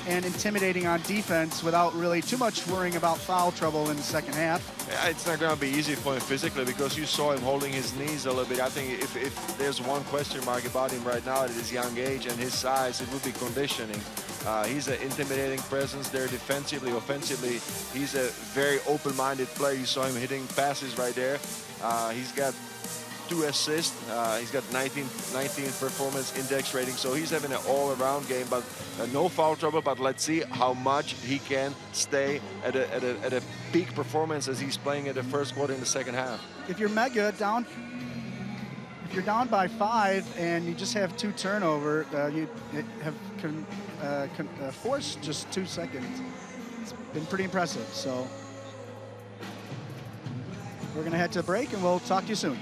and intimidating on defense without really too much worrying about foul trouble in the second half. Yeah, it's not going to be easy for him physically because you saw him holding his knees a little bit. I think if there's one question mark about him right now at his young age and his size, it would be conditioning. He's an intimidating presence there defensively, offensively. He's a very open-minded player. You saw him hitting passes right there. He's got 2 assists. He's got 19 performance index rating, so he's having an all-around game, but no foul trouble. But let's see how much he can stay at a peak performance as he's playing at the first quarter in the second half. if you're mega down, if you're down by 5 and you just have 2 turnover, you have forced just 2 seconds. It's been pretty impressive. So we're gonna head to break and we'll talk to you soon.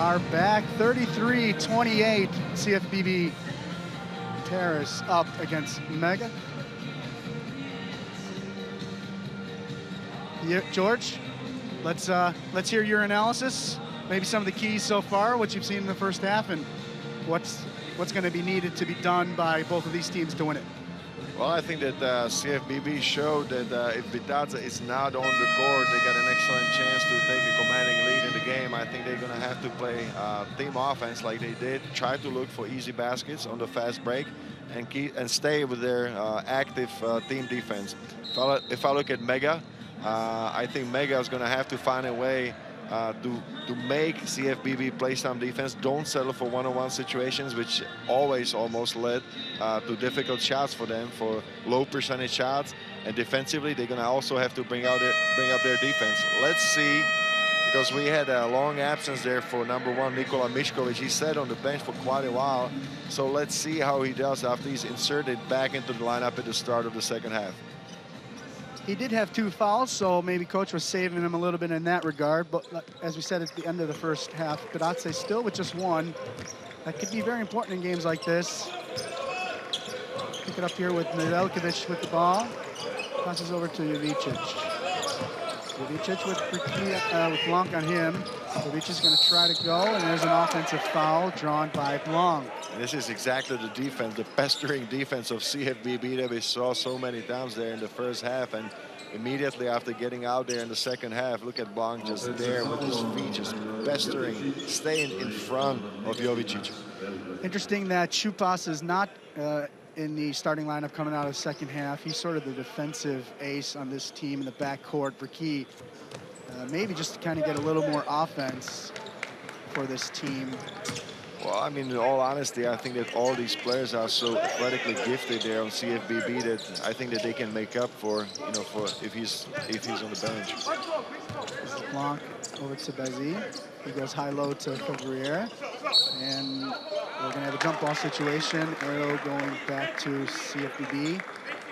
are back. 33-28, CFBB Paris up against Mega. Yeah, George, let's hear your analysis. Maybe some of the keys so far, what you've seen in the first half, and what's going to be needed to be done by both of these teams to win it. Well, I think that CFBB showed that if ADIDAS is not on the court, they got an excellent chance to take a commanding lead in the game. I think they're going to have to play team offense like they did, try to look for easy baskets on the fast break, and stay with their active team defense. If I look at Mega, I think Mega is going to have to find a way to make CFBB play some defense. Don't settle for one-on-one situations, which always almost led to difficult shots for them, for low percentage shots. And defensively, they're going to also have to bring up their defense. Let's see, because we had a long absence there for number 1, Nikola Mišković. He sat on the bench for quite a while. So let's see how he does after he's inserted back into the lineup at the start of the second half. He did have 2 fouls, so maybe coach was saving him a little bit in that regard. But as we said at the end of the first half, Padatse still with just 1. That could be very important in games like this. Pick it up here with Nedeljković with the ball. Passes over to Jovičić. Jovičić with Blanc on him. Jovičić is going to try to go, and there's an offensive foul drawn by Blanc. This is exactly the defense, the pestering defense of CFBB that we saw so many times there in the first half. And immediately after getting out there in the second half, look at Blanc just there with his feet, just pestering, staying in front of Jovičić. Interesting that Chupas is not in the starting lineup coming out of the second half. He's sort of the defensive ace on this team in the backcourt. Brkey, maybe just to kind of get a little more offense for this team. Well, I mean, in all honesty, I think that all these players are so athletically gifted there on CFBB that I think that they can make up for, you know, for if he's on the bench. This is Blanc over to Bazzi. He goes high-low to Fevrier. And we're going to have a jump ball situation. Arrow going back to CFBB.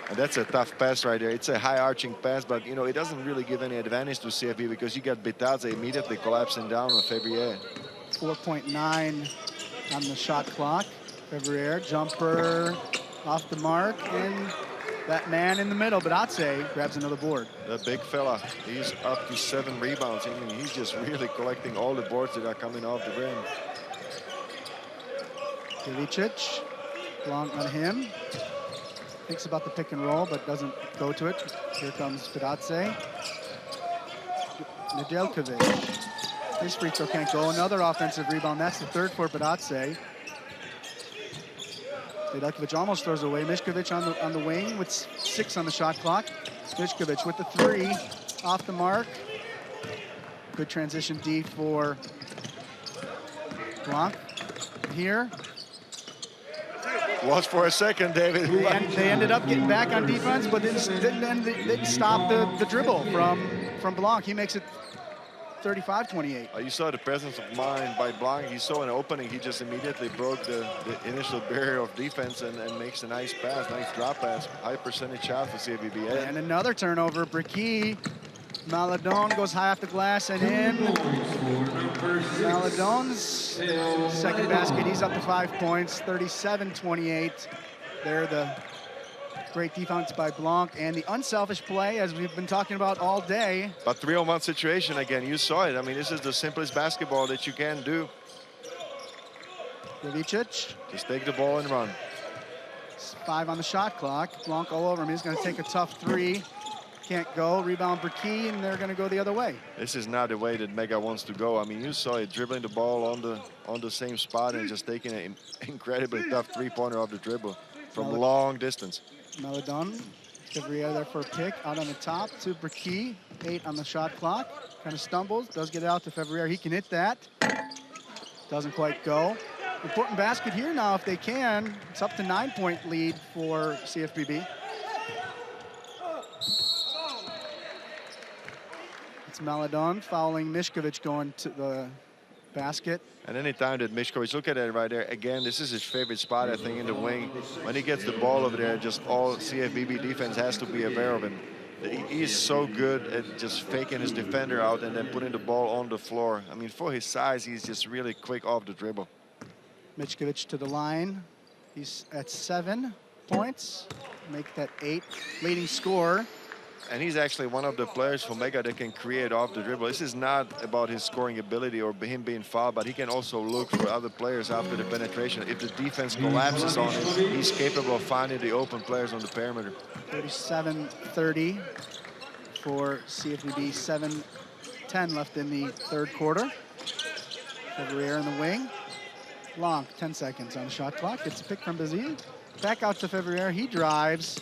And that's a tough pass right there. It's a high arching pass, but, you know, it doesn't really give any advantage to CFBB because you got Betadze immediately collapsing down on Fevrier. 4.9 on the shot clock. Fevrier, jumper off the mark, and that man in the middle, Betadze, grabs another board. The big fella, he's up to 7 rebounds. I mean, he's just really collecting all the boards that are coming off the rim. Jovičić, Blanc on him. Thinks about the pick and roll, but doesn't go to it. Here comes Betadze. Nedeljković. His free throw can't go. Another offensive rebound. That's the 3rd for Betadze. Nedeljković almost throws away. Mišković on the wing with 6 on the shot clock. Mišković with the 3 off the mark. Good transition D for Blanc. Here. Was for a second, David. They ended up getting back on defense, but didn't stop the dribble from Blanc. He makes it 35-28. You saw the presence of mind by Blanc. He saw an opening. He just immediately broke the initial barrier of defense and makes a nice pass, nice drop pass. High percentage shot for CFBB. And another turnover. Brkey. Maladon goes high off the glass and in. Maladon's second basket. He's up to 5 points, 37-28. There, the great defense by Blanc and the unselfish play, as we've been talking about all day. But 3-on-1 situation again. You saw it. I mean, this is the simplest basketball that you can do. Jovičić. Just take the ball and run. 5 on the shot clock. Blanc all over him. He's going to take a tough 3. Can't go. Rebound Brkey, and they're going to go the other way. This is not the way that Mega wants to go. I mean, you saw it dribbling the ball on the same spot and just taking an incredibly tough 3-pointer off the dribble from long distance. Maladon, Fevrier there for a pick. Out on the top to Brkey. 8 on the shot clock. Kind of stumbles. Does get out to Fevrier. He can hit that. Doesn't quite go. Important basket here now if they can. It's up to 9-point lead for CFBB. It's Maladon fouling Mišković going to the basket. And anytime that Mišković, look at that right there. Again, this is his favorite spot, I think, in the wing. When he gets the ball over there, just all CFBB defense has to be aware of him. He's so good at just faking his defender out and then putting the ball on the floor. I mean, for his size, he's just really quick off the dribble. Michkovic to the line. He's at 7 points. Make that 8. Leading scorer. And he's actually one of the players for Mega that can create off the dribble. This is not about his scoring ability or him being fouled, but he can also look for other players after the penetration. If the defense collapses on him, he's capable of finding the open players on the perimeter. 37-30 for CFBB. 7:10 left in the third quarter. Fevrier in the wing. Long, 10 seconds on the shot clock. Gets a pick from Bazile. Back out to Fevrier. He drives.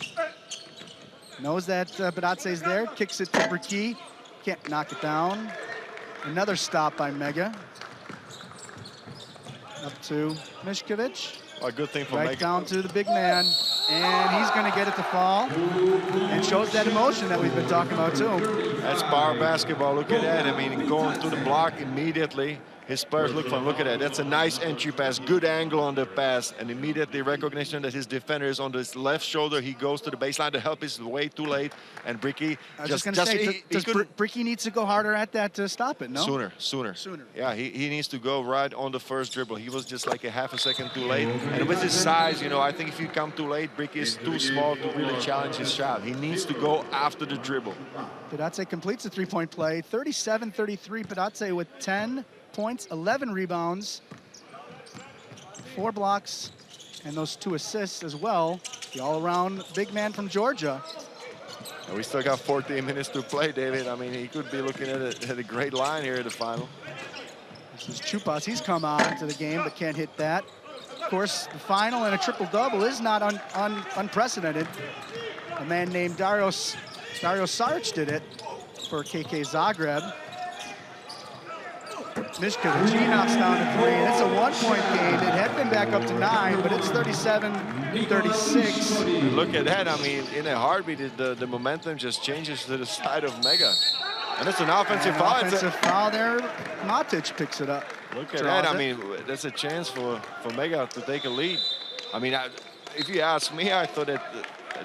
Knows that Badatse's there. Kicks it to Bricky. Can't knock it down. Another stop by Mega. Up to Michkovic. A good thing for Right Mega. down to the big man. And he's going to get it to fall. And shows that emotion that we've been talking about, too. That's power basketball. Look at that. I mean, going to the block immediately. His players look for him. Look at that. That's a nice entry pass. Good angle on the pass. And immediately recognition that his defender is on his left shoulder. He goes to the baseline. The help is way too late. And Bricky Does Bricky needs to go harder at that to stop it, no? Sooner. Yeah, he needs to go right on the first dribble. He was just like a half a second too late. And with his size, you know, I think if you come too late, Bricky is too small to really challenge his shot. He needs to go after the dribble. Badatse completes the three-point play. 37-33, Badatse with 10 points, 11 rebounds, 4 blocks, and those 2 assists as well. The all-around big man from Georgia. And we still got 14 minutes to play, David. I mean, he could be looking at a great line here at the final. This is Chupas. He's come on to the game, but can't hit that. Of course, the final and a triple-double is not unprecedented. A man named Dario Saric did it for KK Zagreb. Michkovic, he knocks down a 3, and it's a 1-point game. It had been back up to 9, but it's 37-36. Look at that. I mean, in a heartbeat, the momentum just changes to the side of Mega. And it's an offensive foul. Offensive foul there. Matic picks it up. Look at that. I mean, that's a chance for Mega to take a lead. I mean, if you ask me, I thought that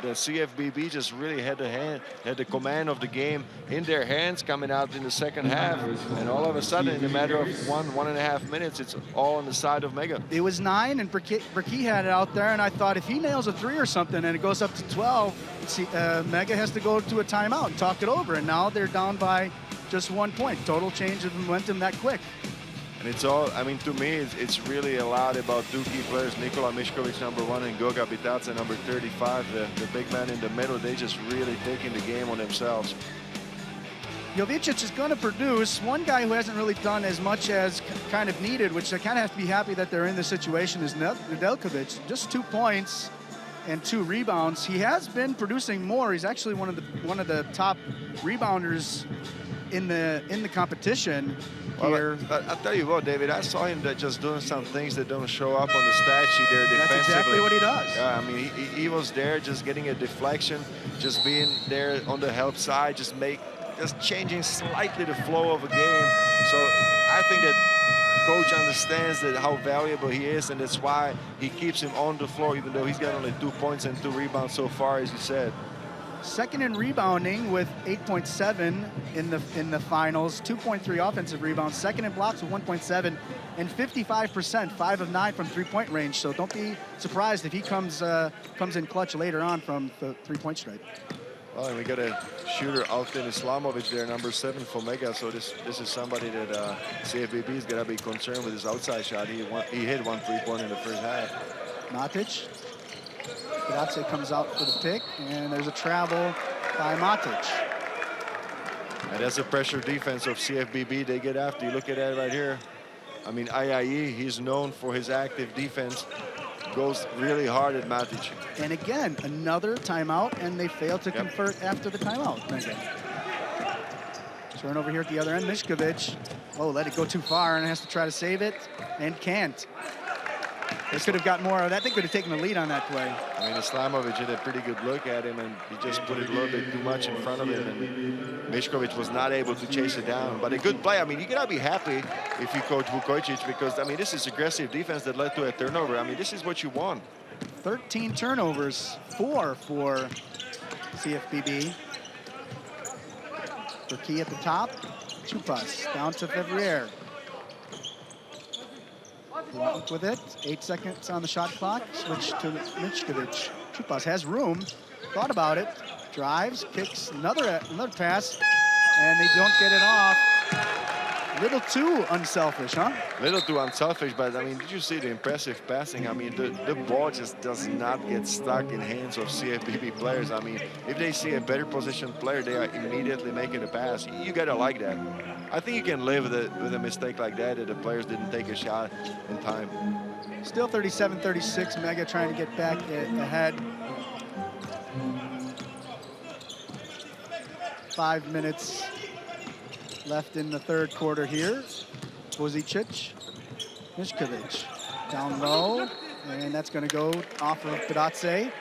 the CFBB just really had the command of the game in their hands coming out in the second half, and all of a sudden, in a matter of 1.5 minutes, it's all on the side of Mega. It was 9, and Bricky had it out there, and I thought if he nails a 3 or something and it goes up to 12, Mega has to go to a timeout and talk it over, and now they're down by just 1 point. Total change of momentum that quick. And it's all, I mean, to me, it's really a lot about 2 key players, Nikola Michkovic, #1, and Goga Bitadze, #35, the big man in the middle. They just really taking the game on themselves. Jovicic is going to produce. One guy who hasn't really done as much as kind of needed, which I kind of have to be happy that they're in this situation, is Nedeljkovic. Just 2 points and 2 rebounds. He has been producing more. He's actually one of the top rebounders in the competition. Here. Well, I'll tell you what, David, I saw him just doing some things that don't show up on the stat sheet there defensively. That's exactly what he does. Yeah, I mean, he was there just getting a deflection, just being there on the help side, just changing slightly the flow of a game. So I think that coach understands that how valuable he is, and that's why he keeps him on the floor, even though he's got only 2 points and 2 rebounds so far, as you said. Second in rebounding with 8.7 in the finals, 2.3 offensive rebounds. Second in blocks with 1.7 and 55%, 5 of 9 from 3-point range. So don't be surprised if he comes in clutch later on from the 3-point stripe. Well, and we got a shooter, Altin Islamovic there, #7 for Mega. So this is somebody that CFBB is gonna be concerned with his outside shot. He hit 1 3-pointer in the first half. Matic. Badatse comes out for the pick, and there's a travel by Matic. And that's a pressure defense of CFBB. They get after you. Look at that right here. I mean, IIE, he's known for his active defense. Goes really hard at Matic. And again, another timeout, and they fail to convert after the timeout. Turnover here at the other end. Michkovic, let it go too far and has to try to save it, and can't. They could have got more of that. They could have taken the lead on that play. I mean, Islamovic had a pretty good look at him, and he just put it a little bit too much in front of him, and Michkovic was not able to chase it down. But a good play. I mean, you gotta be happy if you coach Vukojic, because, I mean, this is aggressive defense that led to a turnover. I mean, this is what you want. 13 turnovers, 4 for CFBB. Burki at the top. Chupas down to Fevrier. Blanc with it. 8 seconds on the shot clock. Switch to Michkovic. Chupas has room. Thought about it. Drives, kicks, another pass, and they don't get it off. A little too unselfish, huh? Little too unselfish, but I mean, did you see the impressive passing? I mean, the ball just does not get stuck in hands of CFBB players. I mean, if they see a better positioned player, they are immediately making a pass. You gotta like that. I think you can live with a mistake like that the players didn't take a shot in time. Still 37-36, Mega trying to get back ahead. 5 minutes left in the third quarter here. Vozicic, Michkovic down low, and that's going to go off of Pedatze.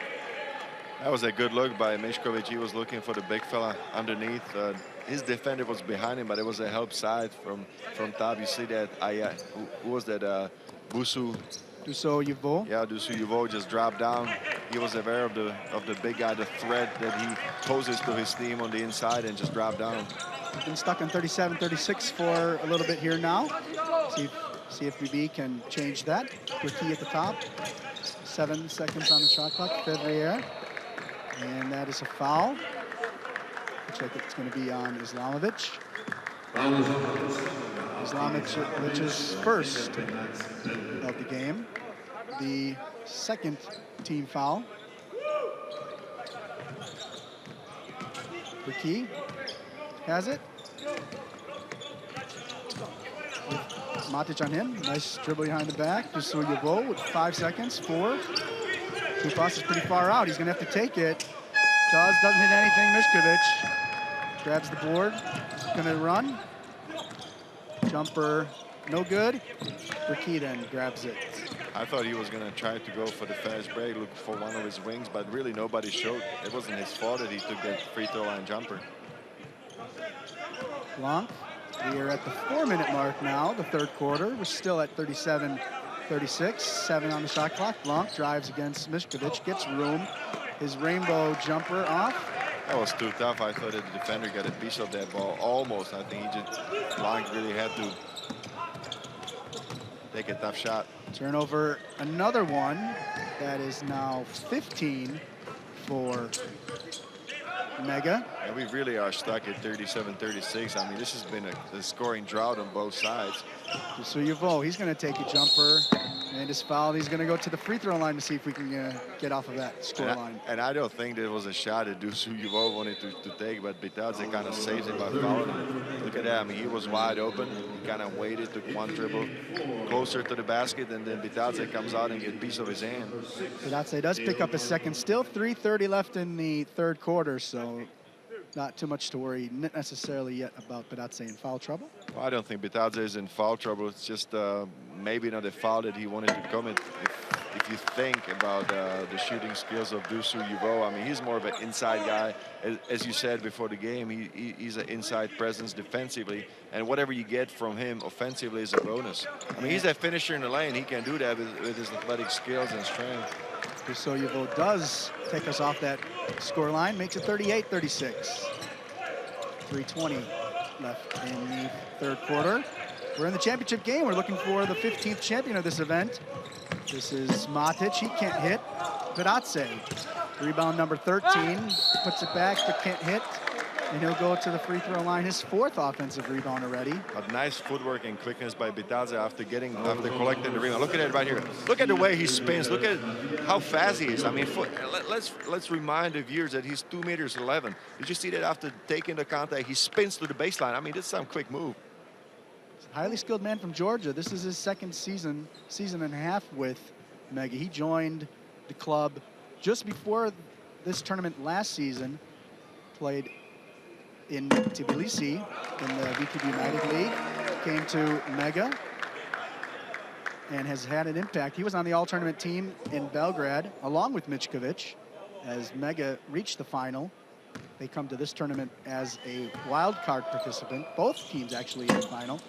That was a good look by Michkovic. He was looking for the big fella underneath. His defender was behind him, but it was a help side from top. You see that? Who was that? Busu. Duso Yuvo. Yeah, Dusu Yuvo just dropped down. He was aware of the big guy, the threat that he poses to his team on the inside, and just dropped down. Been stuck on 37-36 for a little bit here now. See if CFBB can change that. Burki at the top. 7 seconds on the shot clock. Fevrier. And that is a foul. Looks like it's going to be on Islamovic. Islamic's first of the game. The second team foul. Burki has it. Matic on him. Nice dribble behind the back. Dusu with 5 seconds. 4. Chupas is pretty far out. He's going to have to take it. Doesn't hit anything. Michkovic grabs the board. Going to run. Jumper, no good. Burki then grabs it. I thought he was going to try to go for the fast break, look for one of his wings, but really nobody showed. It wasn't his fault that he took that free throw line jumper. Blanc, we are at the 4-minute mark now, the third quarter. We're still at 37-36, 7 on the shot clock. Blanc drives against Michkovic, gets room. His rainbow jumper off. That was too tough. I thought that the defender got a piece of that ball almost. I think Blanc really had to take a tough shot. Turnover, another one. That is now 15 for Mega. And we really are stuck at 37-36. I mean, this has been a scoring drought on both sides. So Yuvo, he's going to take a jumper and is fouled. He's going to go to the free throw line to see if we can get off of that score line. And I don't think there was a shot that Dusu Yuvo wanted to take, but Bitadze kind of saved it by fouling him. Look at that. I mean, he was wide open. He kind of waited, took one dribble closer to the basket, and then Bitadze comes out and gets a piece of his hand. Bitadze does pick up a second. Still 3:30 left in the third quarter, so not too much to worry necessarily yet about Bitadze in foul trouble. Well, I don't think Bitadze is in foul trouble. It's just maybe not a foul that he wanted to commit. If you think about the shooting skills of Dusu Yuvo, I mean, he's more of an inside guy. As you said before the game, he's an inside presence defensively, and whatever you get from him offensively is a bonus. I mean, he's a finisher in the lane. He can do that with his athletic skills and strength. So Yuvo does take us off that score line, makes it 38-36. 3:20 left in the third quarter. We're in the championship game. We're looking for the 15th champion of this event. This is Matic. He can't hit. Bitadze, rebound number 13, puts it back but can't hit. And he'll go to the free throw line, his 4th offensive rebound already. A nice footwork and quickness by Bitadze after collecting the rebound. Look at that right here. Look at the way he spins. Look at how fast he is. I mean, let's remind the viewers that he's 2 meters 11. Did you see that after taking the contact, he spins to the baseline? I mean, this is some quick move. Highly skilled man from Georgia. This is his second season and a half with Mega. He joined the club just before this tournament last season. Played in Tbilisi in the VTB United League. Came to Mega and has had an impact. He was on the all-tournament team in Belgrade along with Michkovic as Mega reached the final. They come to this tournament as a wild card participant. Both teams actually in the final.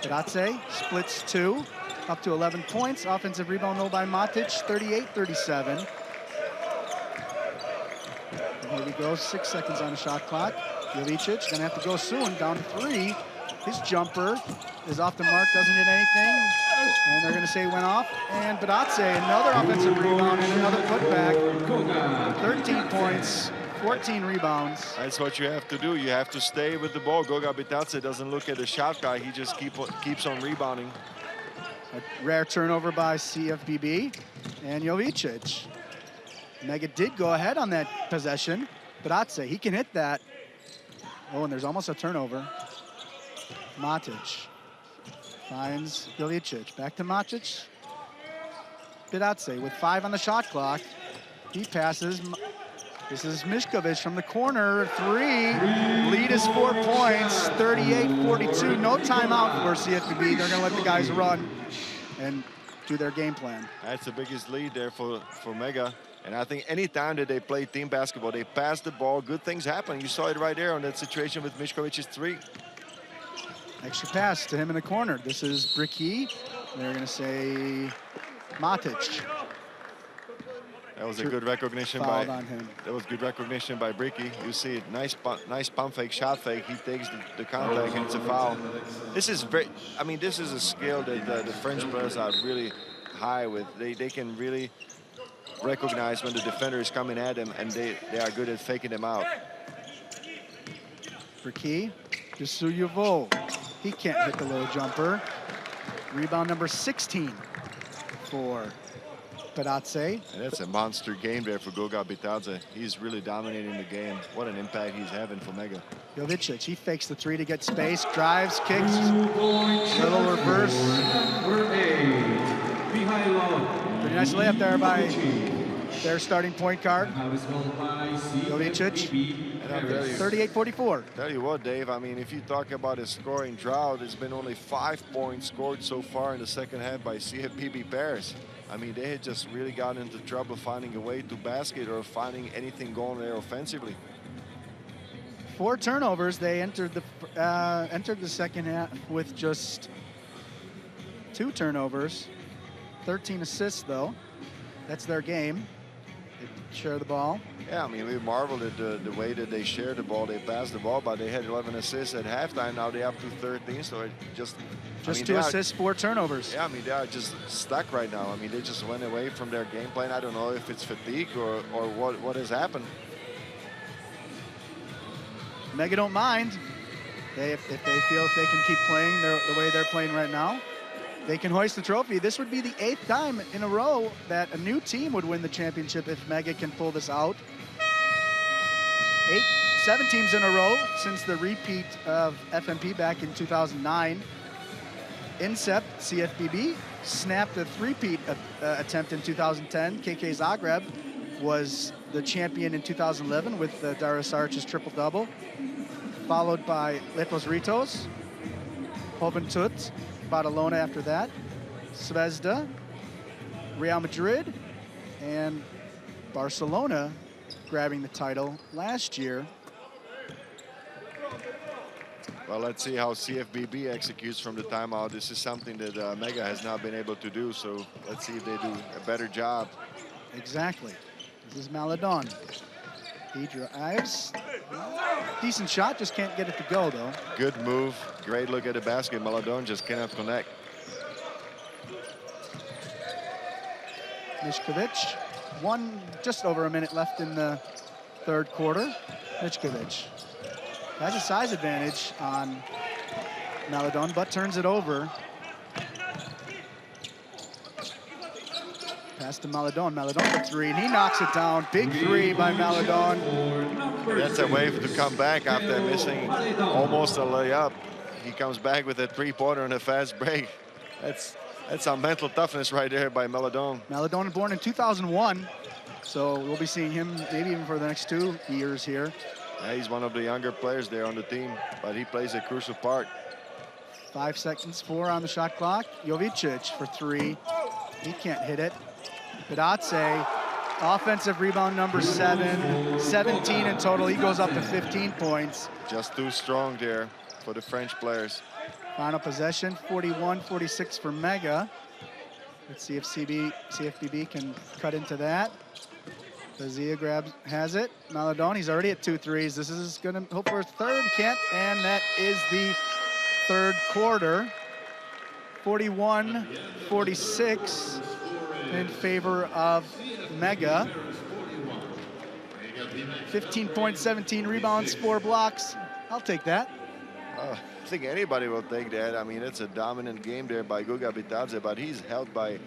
Bitadze splits 2, up to 11 points. Offensive rebound though by Matic, 38-37. And here we go, 6 seconds on the shot clock. Jovic gonna have to go soon, down to 3. His jumper is off the mark, doesn't hit anything. And they're gonna say went off. And Badatse, another offensive rebound and another putback. 13 points, 14 rebounds. That's what you have to do. You have to stay with the ball. Goga Bitadze doesn't look at the shot guy. He just keeps on rebounding. A rare turnover by CFBB and Jovic. Mega did go ahead on that possession. Badatse, he can hit that. Oh, and there's almost a turnover. Matic finds Jovic. Back to Matic. Badatse with 5 on the shot clock. He passes. This is Mišković from the corner. 3. Lead is 4 points. 38-42. No timeout for CFBB. They're going to let the guys run and do their game plan. That's the biggest lead there for Mega. And I think any time that they play team basketball, they pass the ball, good things happen. You saw it right there on that situation with Mišković's 3. Extra pass to him in the corner. This is Bricky. They're going to say Matic. That was a good recognition Fouled on him. That was good recognition by Bricky. You see it, nice pump fake, shot fake. He takes the contact and it's a foul. This is very, I mean, this is a skill that the French players are really high with. They can really recognize when the defender is coming at them, and they are good at faking them out. Bricky to Suyovo. He can't hit the low jumper. Rebound number 16 for Badatse. And that's a monster game there for Goga Bitadze. He's really dominating the game. What an impact he's having for Mega. Jovic, he fakes the 3 to get space, drives, kicks, little reverse. Pretty nice layup there by their starting point guard, Jovic. 38-44. Tell you what, Dave, I mean, if you talk about a scoring drought, it's been only 5 points scored so far in the second half by CFBB Paris. I mean, they had just really gotten into trouble finding a way to basket or finding anything going there offensively. 4 turnovers. They entered the second half with just 2 turnovers. 13 assists, though. That's their game. They share the ball. Yeah, I mean, we marveled at the way that they shared the ball. They passed the ball, but they had 11 assists at halftime. Now they're up to 13, so it just... Just I mean, 2 assists, 4 turnovers. Yeah, I mean, they are just stuck right now. I mean, they just went away from their game plan. I don't know if it's fatigue or what has happened. Mega don't mind. If they feel if they can keep playing the way they're playing right now, they can hoist the trophy. This would be the 8th time in a row that a new team would win the championship if Mega can pull this out. 7 teams in a row since the repeat of FMP back in 2009. INSEP, CFBB, snapped a 3-peat attempt in 2010. KK Zagreb was the champion in 2011 with Darius Saric's triple-double, followed by Lepos Ritos, Juventud, Badalona after that, Zvezda, Real Madrid, and Barcelona grabbing the title last year. Well, let's see how CFBB executes from the timeout. This is something that Mega has not been able to do, so let's see if they do a better job. Exactly. This is Maladon. He drives. Decent shot, just can't get it to go, though. Good move. Great look at the basket. Maladon just cannot connect. Mišković. Just over a minute left in the 3rd quarter. Mišković has a size advantage on Maladon, but turns it over. Pass to Maladon. Maladon for 3, and he knocks it down. Big 3 by Maladon. That's a way to come back after missing almost a layup. He comes back with a 3-pointer and a fast break. That's some mental toughness right there by Maladon. Maladon born in 2001, so we'll be seeing him maybe even for the next 2 years here. Yeah, he's one of the younger players there on the team, but he plays a crucial part. 5 seconds, 4 on the shot clock. Jovic for 3. He can't hit it. Badatse, offensive rebound number 7, 17 in total. He goes up to 15 points. Just too strong there for the French players. Final possession, 41-46 for Mega. Let's see if CFBB can cut into that. Bazia has it. Maladon, he's already at 2 threes. This is gonna hope for a third, can't, and that is the third quarter. 41-46 in favor of Mega. 15 points, 17 rebounds, 4 blocks. I'll take that. I think anybody will take that. I mean, it's a dominant game there by Guga Bitadze, but he's held by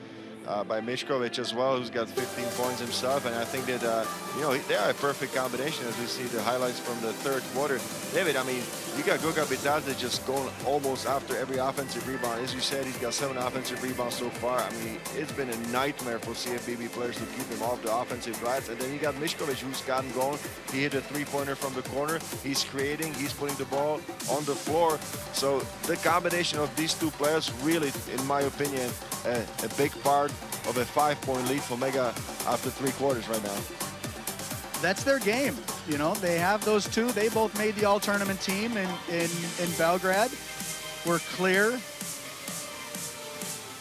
Mišković as well, who's got 15 points himself. And I think that, you know, they are a perfect combination as we see the highlights from the third quarter. David, I mean, you got Guga Bitadze just going almost after every offensive rebound. As you said, he's got 7 offensive rebounds so far. I mean, it's been a nightmare for CFBB players to keep him off the offensive glass. And then you got Mišković, who's gotten going. He hit a 3-pointer from the corner. He's creating, he's putting the ball on the floor. So the combination of these two players really, in my opinion, a big part of a 5-point lead for Mega after 3 quarters right now. That's their game. You know, they have those two. They both made the all-tournament team in Belgrade. We're clear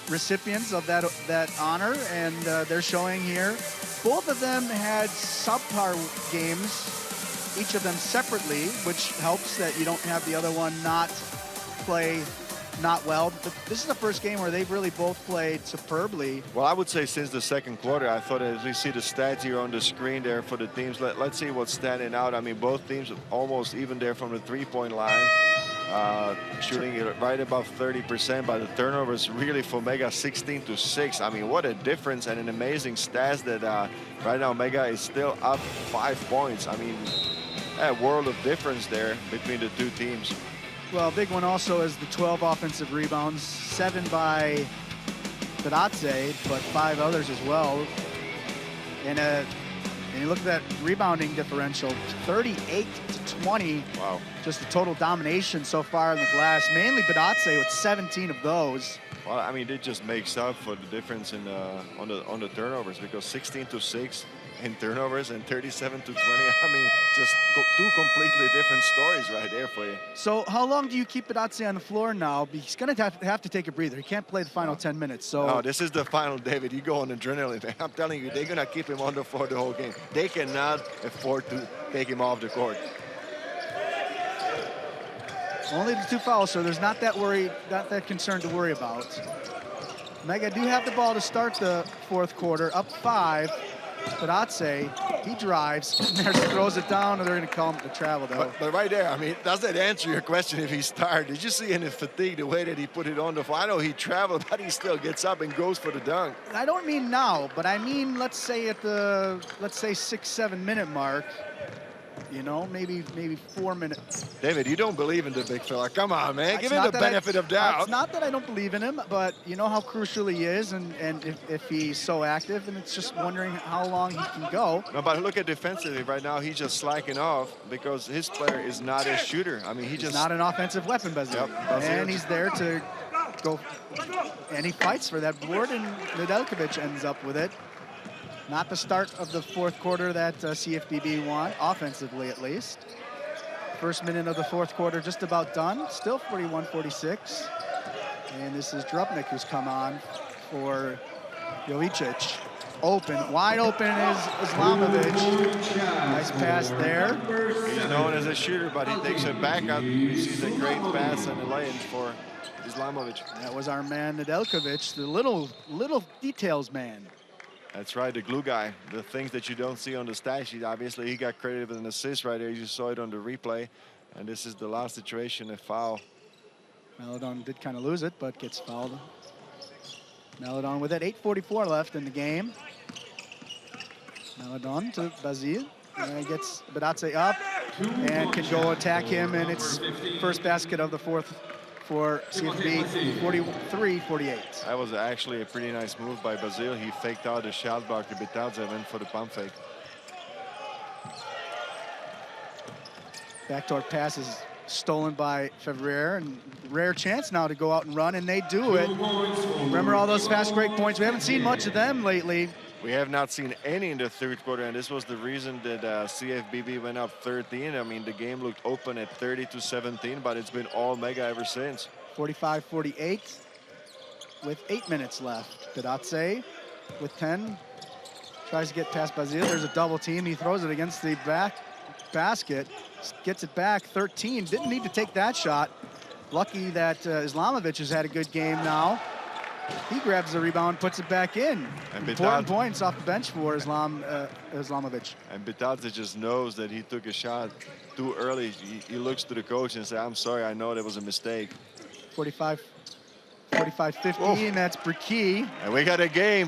recipients of that honor, and they're showing here. Both of them had subpar games, each of them separately, which helps that you don't have the other one not play not well. But this is the first game where they've really both played superbly. Well, I would say since the second quarter, I thought as we see the stats here on the screen there for the teams, let's see what's standing out. I mean, both teams almost even there from the 3-point line, shooting it right above 30%, but the turnovers really for Mega 16-6. I mean, what a difference and an amazing stats that right now Mega is still up 5 points. I mean, a world of difference there between the two teams. Well, a big one also is the 12 offensive rebounds, 7 by Bitadze, but 5 others as well. And you look at that rebounding differential, 38-20. Wow. Just the total domination so far in the glass, mainly Bitadze with 17 of those. Well, I mean, it just makes up for the difference in on the turnovers, because 16-6 in turnovers and 37-20. I mean, just 2 completely different stories right there for you. So how long do you keep Bitadze on the floor now? He's going to have to take a breather. He can't play the final 10 minutes. So no, this is the final, David. You go on adrenaline. I'm telling you, they're going to keep him on the floor the whole game. They cannot afford to take him off the court. Only the 2 fouls, so there's not that concern to worry about. Mega do have the ball to start the 4th quarter, up 5. Bitadze, he drives, and throws it down, and they're going to call him to travel, though. But right there, I mean, does that answer your question if he's tired? Did you see in his fatigue the way that he put it on the floor? I know he traveled, but he still gets up and goes for the dunk. I don't mean now, but I mean, let's say at the 6-7 minute mark, you know, maybe 4 minutes. David, you don't believe in the big fella. Come on, man. Give him the benefit of doubt. It's not that I don't believe in him, but you know how crucial he is, and if he's so active, and it's just wondering how long he can go. No, but look at defensively right now. He's just slacking off because his player is not a shooter. I mean, he's not an offensive weapon, Bazia. Yep, and he's there to go, and he fights for that board, and Nedeljković ends up with it. Not the start of the 4th quarter that CFBB won, offensively at least. First minute of the 4th quarter just about done, still 41-46. And this is Drupnik who's come on for U18. Open, wide open is Islamovic. Nice pass there. He's known as a shooter, but he takes it back up. He sees a great pass and a lay-in for Islamovic. That was our man Nedeljković, the little details man. That's right, the glue guy. The things that you don't see on the stat sheet. Obviously, he got credited with an assist right there. You saw it on the replay. And this is the last situation, a foul. Maladon did kind of lose it, but gets fouled. Maladon with it, 8:44 left in the game. Maladon to Bazia. Gets Bitadze up and can go attack him. And it's first basket of the 4th for CFB, 43-48. That was actually a pretty nice move by Bazil. He faked out the shot block to Bitadze and went for the pump fake. Backdoor pass is stolen by Fevrier, and rare chance now to go out and run, and they do it. Remember all those fast break points? We haven't seen much of them lately. We have not seen any in the 3rd quarter, and this was the reason that CFBB went up 13. I mean, the game looked open at 30-17, but it's been all Mega ever since. 45-48 with 8 minutes left. Bitadze with 10. Tries to get past Bazil. There's a double team. He throws it against the back basket. Gets it back, 13. Didn't need to take that shot. Lucky that Islamovic has had a good game now. He grabs the rebound, puts it back in. And Important points off the bench for Islamovic. And Bitadze just knows that he took a shot too early. He looks to the coach and says, I'm sorry, I know that was a mistake. 45-50, and that's Bricky. And we got a game.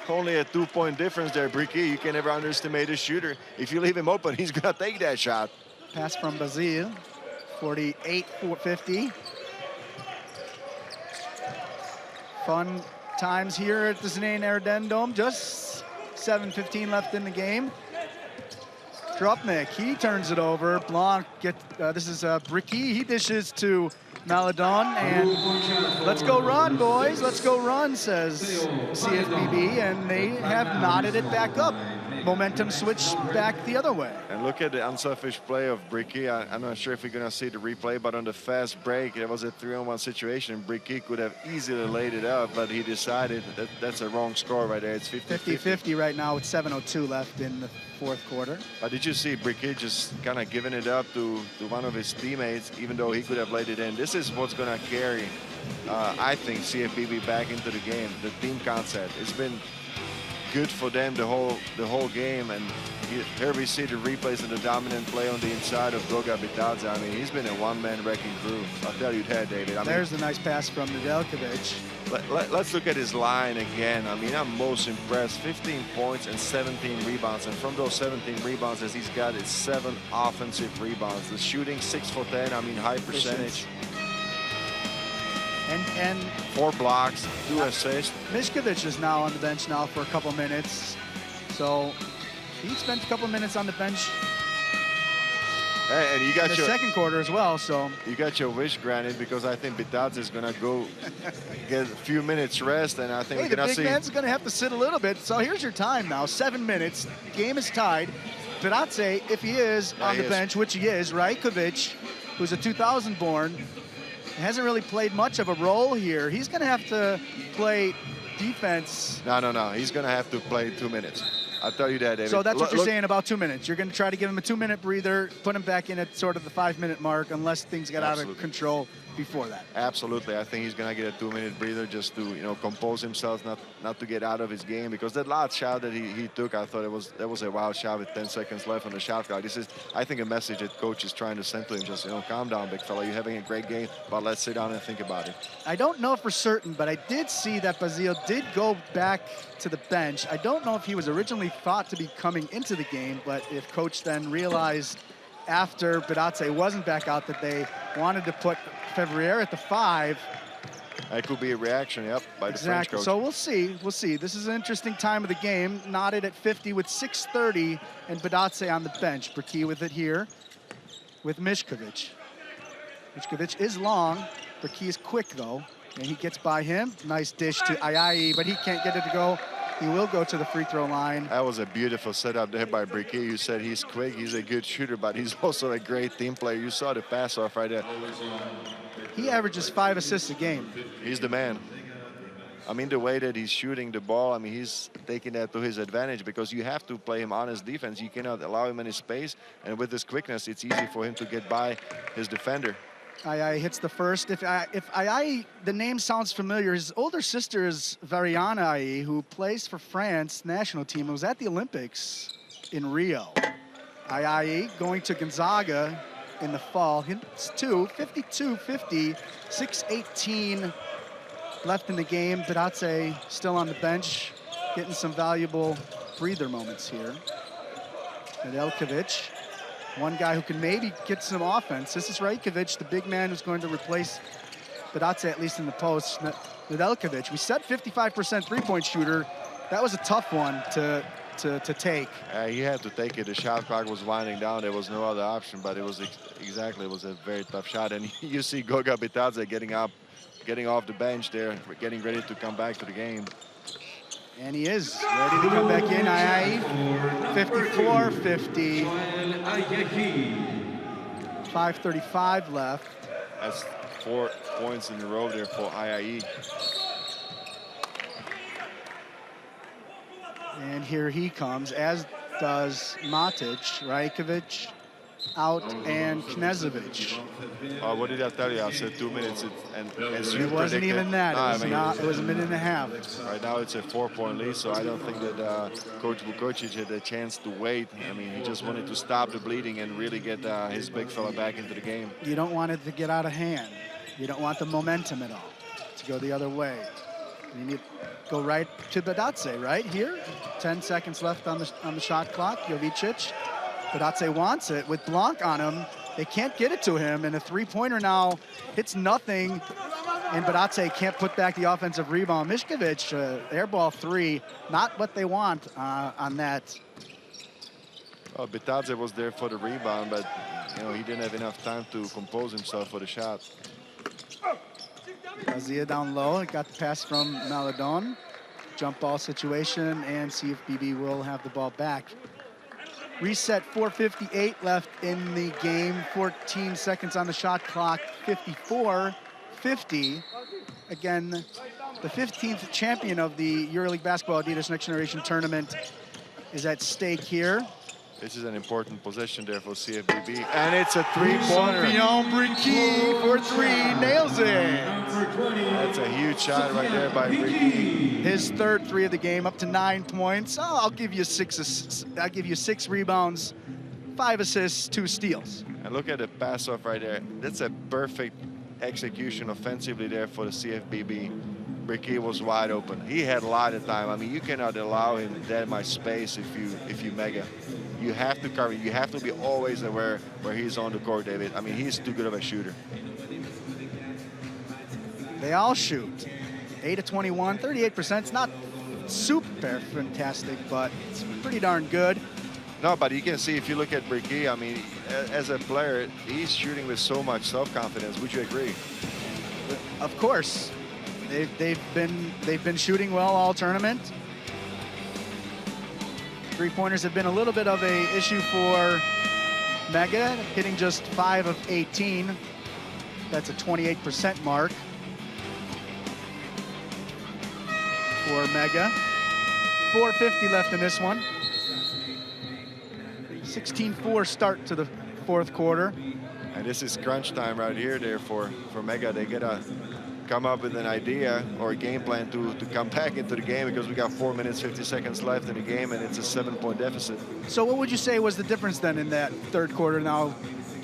Only a 2-point difference there, Bricky. You can never underestimate a shooter. If you leave him open, he's going to take that shot. Pass from Bazil, 48-50. Fun times here at the Zinedine Erden Dome. Just 7:15 left in the game. Drupnik, he turns it over. Blanc, this is Bricky. He dishes to Maladon, and let's go run, boys. Let's go run, says CFBB, and they have knotted it back up. Momentum switch back the other way. And look at the unselfish play of Bricky. I'm not sure if we're going to see the replay, but on the fast break, it was a 3-on-1 situation. Bricky could have easily laid it up, but he decided that that's a wrong score right there. It's 50-50 right now with 7:02 left in the fourth quarter. But did you see Bricky just kind of giving it up to one of his teammates, even though he could have laid it in? This is what's going to carry, I think, CFBB back into the game. The team concept. It's been good for them the whole game, and here we see the replays of the dominant play on the inside of Goga Bitadze. I mean, he's been a one-man wrecking crew. I'll tell you that, David. There's a nice pass from Nedeljkovic. Let's look at his line again. I mean, I'm most impressed. 15 points and 17 rebounds, and from those 17 rebounds, as he's got, it's 7 offensive rebounds. The shooting 6 for 10. I mean, high percentage. And 4 blocks, 2 assists. Mišković is now on the bench now for a couple minutes. So he spent a couple minutes on the bench and you got in the second quarter as well. So you got your wish granted, because I think Bitadze is going to go get a few minutes rest, and I think we're going to see. The big man's going to have to sit a little bit. So here's your time now, 7 minutes. Game is tied. Bitadze, if he is on the bench, which he is, Rajkovic, who's a 2000 born, hasn't really played much of a role here. He's going to have to play defense. No. He's going to have to play 2 minutes. I'll tell you that, David. So that's what you're saying about 2 minutes. You're going to try to give him a 2-minute breather, put him back in at sort of the 5-minute mark, unless things get out of control before that. Absolutely. I think he's going to get a 2-minute breather just to, compose himself, not to get out of his game, because that last shot that he took, I thought that was a wild shot with 10 seconds left on the shot clock. This is, I think, a message that coach is trying to send to him. Just, calm down, big fella. You're having a great game, but let's sit down and think about it. I don't know for certain, but I did see that Bazil did go back to the bench. I don't know if he was originally thought to be coming into the game, but if coach then realized after Bitadze wasn't back out that they wanted to put Fevrier at the 5. That could be a reaction, by the French coach. So we'll see. This is an interesting time of the game. Knotted at 50 with 6:30, and Bitadze on the bench. Bricky with it here with Mišković. Mišković is long. Bricky is quick, though, and he gets by him. Nice dish to Ayayi, but he can't get it to go. He will go to the free throw line. That was a beautiful setup there by Bricky. You said he's quick, he's a good shooter, but he's also a great team player. You saw the pass off right there. He averages 5 assists a game. He's the man. I mean, the way that he's shooting the ball, I mean, he's taking that to his advantage, because you have to play him on his defense. You cannot allow him any space, and with his quickness, it's easy for him to get by his defender. Ayayi hits the first. If Ayayi, the name sounds familiar, his older sister is Variana Ayayi, who plays for France national team. It was at the Olympics in Rio. Ayayi going to Gonzaga in the fall. Hits 2, 52-50, 6:18 left in the game. Bitadze still on the bench, getting some valuable breather moments here. Nedeljkovic, one guy who can maybe get some offense. This is Rajkovic, the big man who's going to replace Bitadze, at least in the post. Nedeljkovic, we said 55% three-point shooter. That was a tough one to take. He had to take it. The shot clock was winding down. There was no other option, but it was it was a very tough shot. And you see Goga Bitadze getting off the bench there, getting ready to come back to the game. And he is ready to come back in. Ayayi, 54-50. 5:35 left. That's 4 points in a row there for Ayayi. And here he comes, as does Matic, Rajkovic out, and Knezovic. What did I tell you? I said 2 minutes, and as you It wasn't predicted, even that. no, It was a minute and a half. Right now it's a 4-point lead, so I don't think that Coach Vukovic had a chance to wait. I mean, he just wanted to stop the bleeding and really get his big fella back into the game. You don't want it to get out of hand. You don't want the momentum at all to go the other way. You need to go right to Badatse, right here. 10 seconds left on the shot clock. Jovicic. Badatse wants it with Blanc on him. They can't get it to him, and a three-pointer now hits nothing, and Badatse can't put back the offensive rebound. Mišković, airball three, not what they want on that. Well, Badatse was there for the rebound, but you know, he didn't have enough time to compose himself for the shot. Azia down low, got the pass from Maladon. Jump ball situation, and CFBB will have the ball back. Reset, 4:58 left in the game, 14 seconds on the shot clock, 54-50. Again, the 15th champion of the Euroleague Basketball ADIDAS Next Generation Tournament is at stake here. This is an important possession there for CFBB, and it's a three-pointer. Sofian Bricky for three, nails it. That's a huge shot right there by Bricky. His third three of the game, up to 9 points. Oh, I'll give you six rebounds, 5 assists, 2 steals. And look at the pass off right there. That's a perfect execution offensively there for the CFBB. Bricky was wide open. He had a lot of time. I mean, you cannot allow him that much space if you mega. You have to cover. You have to be always aware where he's on the court, David. I mean, he's too good of a shooter. They all shoot. 8 of 21, 38%. It's not super fantastic, but it's pretty darn good. No, but you can see if you look at Bricky, I mean, as a player, he's shooting with so much self-confidence. Would you agree? Of course. They've been shooting well all tournament. Three-pointers have been a little bit of a issue for Mega, hitting just 5 of 18. That's a 28% mark for Mega. 4:50 left in this one. 16-4 start to the fourth quarter. And this is crunch time right here there for Mega. They gotta come up with an idea or a game plan to come back into the game, because we got 4 minutes, 50 seconds left in the game, and it's a 7-point deficit. So what would you say was the difference then in that third quarter now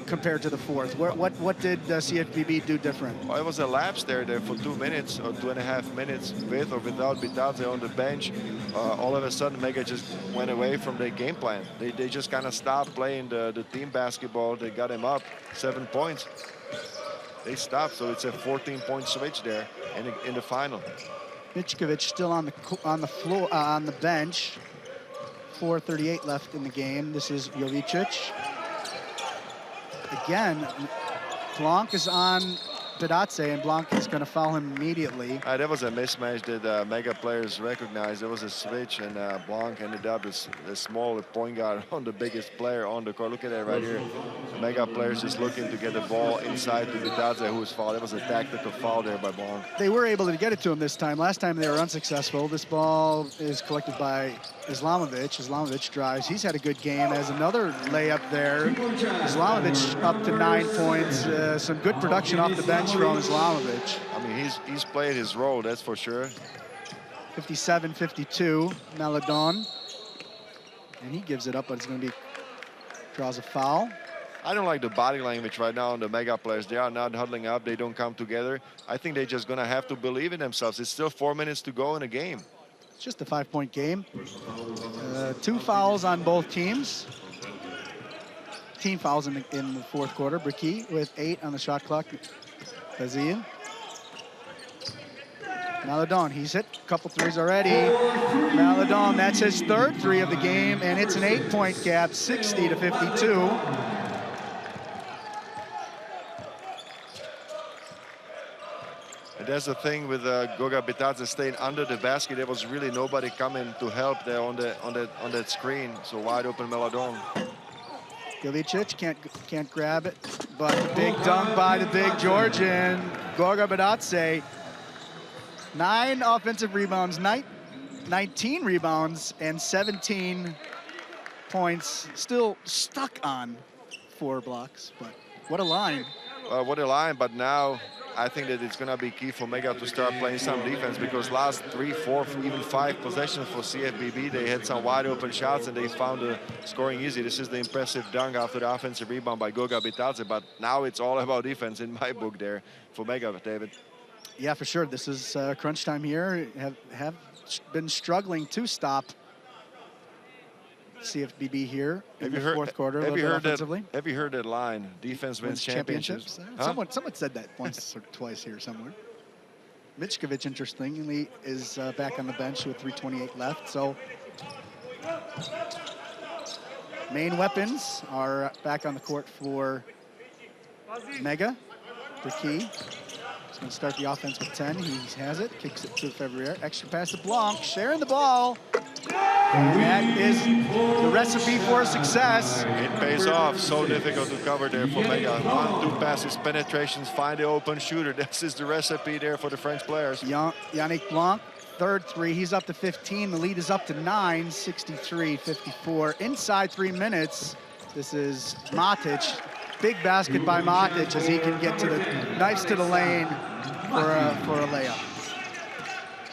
compared to the fourth? What did CFBB do different? Well, it was a lapse there for 2 minutes or 2.5 minutes with or without Badatse on the bench. All of a sudden, Mega just went away from their game plan. They just kind of stopped playing the team basketball. They got him up 7 points. They stopped, so it's a 14-point switch there in the final. Mišković still on the floor on the bench. 4:38 left in the game. This is Jovicic. Again, Blanc is on Badatse, and Blanc is going to foul him immediately. That was a mismatch that Mega players recognized. There was a switch, and Blanc ended up as a smaller point guard on the biggest player on the court. Look at that right here. Mega players just looking to get the ball inside to Badatse, who was fouled. It was a tactical foul there by Blanc. They were able to get it to him this time. Last time they were unsuccessful. This ball is collected by Islamovic. Islamovic drives. He's had a good game. As another layup there. Islamovic up to 9 points. Some good production off the bench from Islamovic. I mean, he's played his role, that's for sure. 57-52, Maladon. And he gives it up, but it's going to be, draws a foul. I don't like the body language right now on the Mega players. They are not huddling up. They don't come together. I think they're just going to have to believe in themselves. It's still 4 minutes to go in the game. It's just a 5-point game. 2 fouls on both teams. Team fouls in the fourth quarter. Bricky with 8 on the shot clock. Azia. Maladon, he's hit a couple threes already. Maladon, that's his third three of the game, and it's an 8-point gap, 60-52. And that's the thing with Goga Badatse staying under the basket. There was really nobody coming to help there on that screen. So wide open Maladon. Jovicic can't grab it, but the big dunk by the big Georgian, Goga Badatse. 9 offensive rebounds, 19 rebounds and 17 points, still stuck on 4 blocks, but what a line. What a line, but now I think that it's going to be key for Mega to start playing some defense, because last 3, 4, even 5 possessions for CFBB, they had some wide open shots and they found the scoring easy. This is the impressive dunk after the offensive rebound by Goga Bitadze, but now it's all about defense in my book there for Mega, David. Yeah, for sure. This is crunch time here. Have been struggling to stop CFBB here in the fourth quarter. Have you heard that line? Defense wins championships. Huh? Someone said that once or twice here somewhere. Michkovic, interestingly, is back on the bench with 3:28 left. So main weapons are back on the court for Mega. The key. He's going to start the offense with 10. He has it. Kicks it to Fevrier. Extra pass to Blanc. Sharing the ball. That is the recipe for success. It pays off. So difficult to cover there for Mega. 1-2 passes, penetrations, find the open shooter. This is the recipe there for the French players. Yannick Blanc, third 3. He's up to 15. The lead is up to 9, 63-54. Inside 3 minutes, this is Matic. Big basket by Matic as he can get to the knives to the lane for a layup.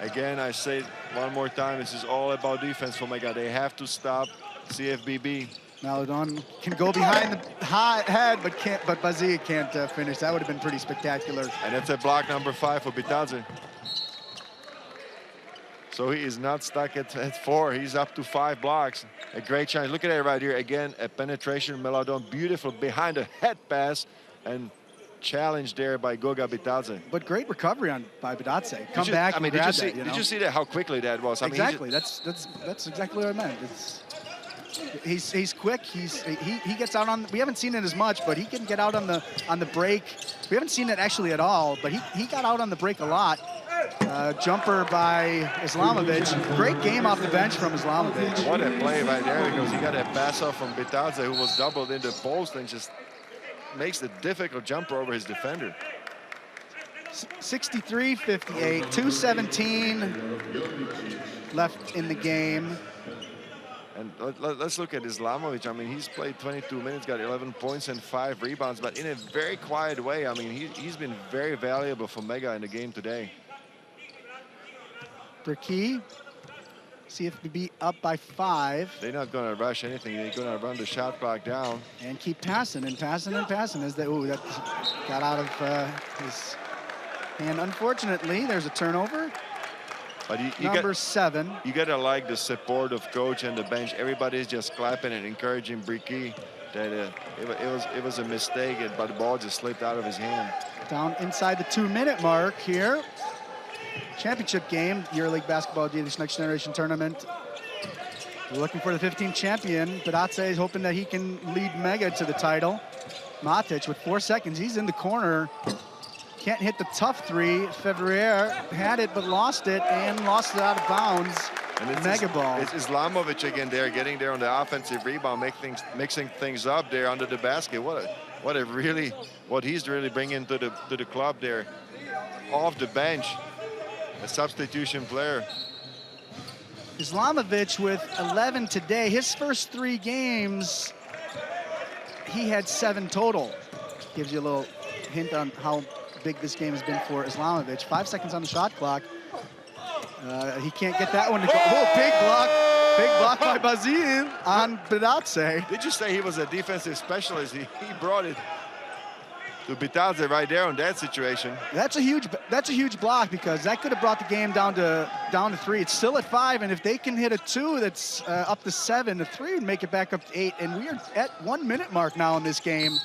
Again, I say one more time, this is all about defense for Mega. They have to stop CFBB. Maladon can go behind the head, but Bazia can't finish. That would have been pretty spectacular. And that's a block number 5 for Bitadze. So he is not stuck at 4. He's up to 5 blocks. A great chance. Look at it right here. Again, a penetration. Maladon, beautiful behind the head pass. And challenge there by Goga Bitadze. But great recovery by Bitadze. Come back and grab that, did you see that, how quickly that was? Exactly. That's exactly what I meant. He's quick. He gets out on. We haven't seen it as much, but he can get out on the break. We haven't seen it actually at all, but he got out on the break a lot. Jumper by Islamovic. Great game off the bench from Islamovic. What a play right there, because he got a pass off from Bitadze, who was doubled in the post and just makes the difficult jumper over his defender. 63-58, 2:17 left in the game. And let's look at Islamovic. I mean, he's played 22 minutes, got 11 points and 5 rebounds, but in a very quiet way. I mean, he's been very valuable for Mega in the game today. Berkey, CFBB up by 5. They're not going to rush anything. They're going to run the shot clock down. And keep passing and passing and passing as they, that got out of his hand. Unfortunately, there's a turnover. But Number 7. You got to like the support of coach and the bench. Everybody's just clapping and encouraging Berkey that it was a mistake, but the ball just slipped out of his hand. Down inside the 2-minute mark here. Championship game, Euroleague Basketball ADIDAS Next Generation Tournament. We're looking for the 15th champion. Bitadze is hoping that he can lead Mega to the title. Matic with 4 seconds. He's in the corner. Can't hit the tough 3. Fevrier had it but lost it and lost it out of bounds. And Mega ball. It's Islamovic again there, getting there on the offensive rebound, mixing things up there under the basket. What he's really bringing to the club there, off the bench. A substitution player. Islamovic with 11 today. His first 3 games, he had 7 total. Gives you a little hint on how big this game has been for Islamovic. 5 seconds on the shot clock. He can't get that one to go. Oh, big block. Big block by Bazil on Bitadze. Did you say he was a defensive specialist? He brought it to Bitadze right there on that situation. That's a huge block, because that could have brought the game down to 3. It's still at 5, and if they can hit a 2 that's up to 7, the 3 would make it back up to 8, and we are at 1-minute mark now in this game.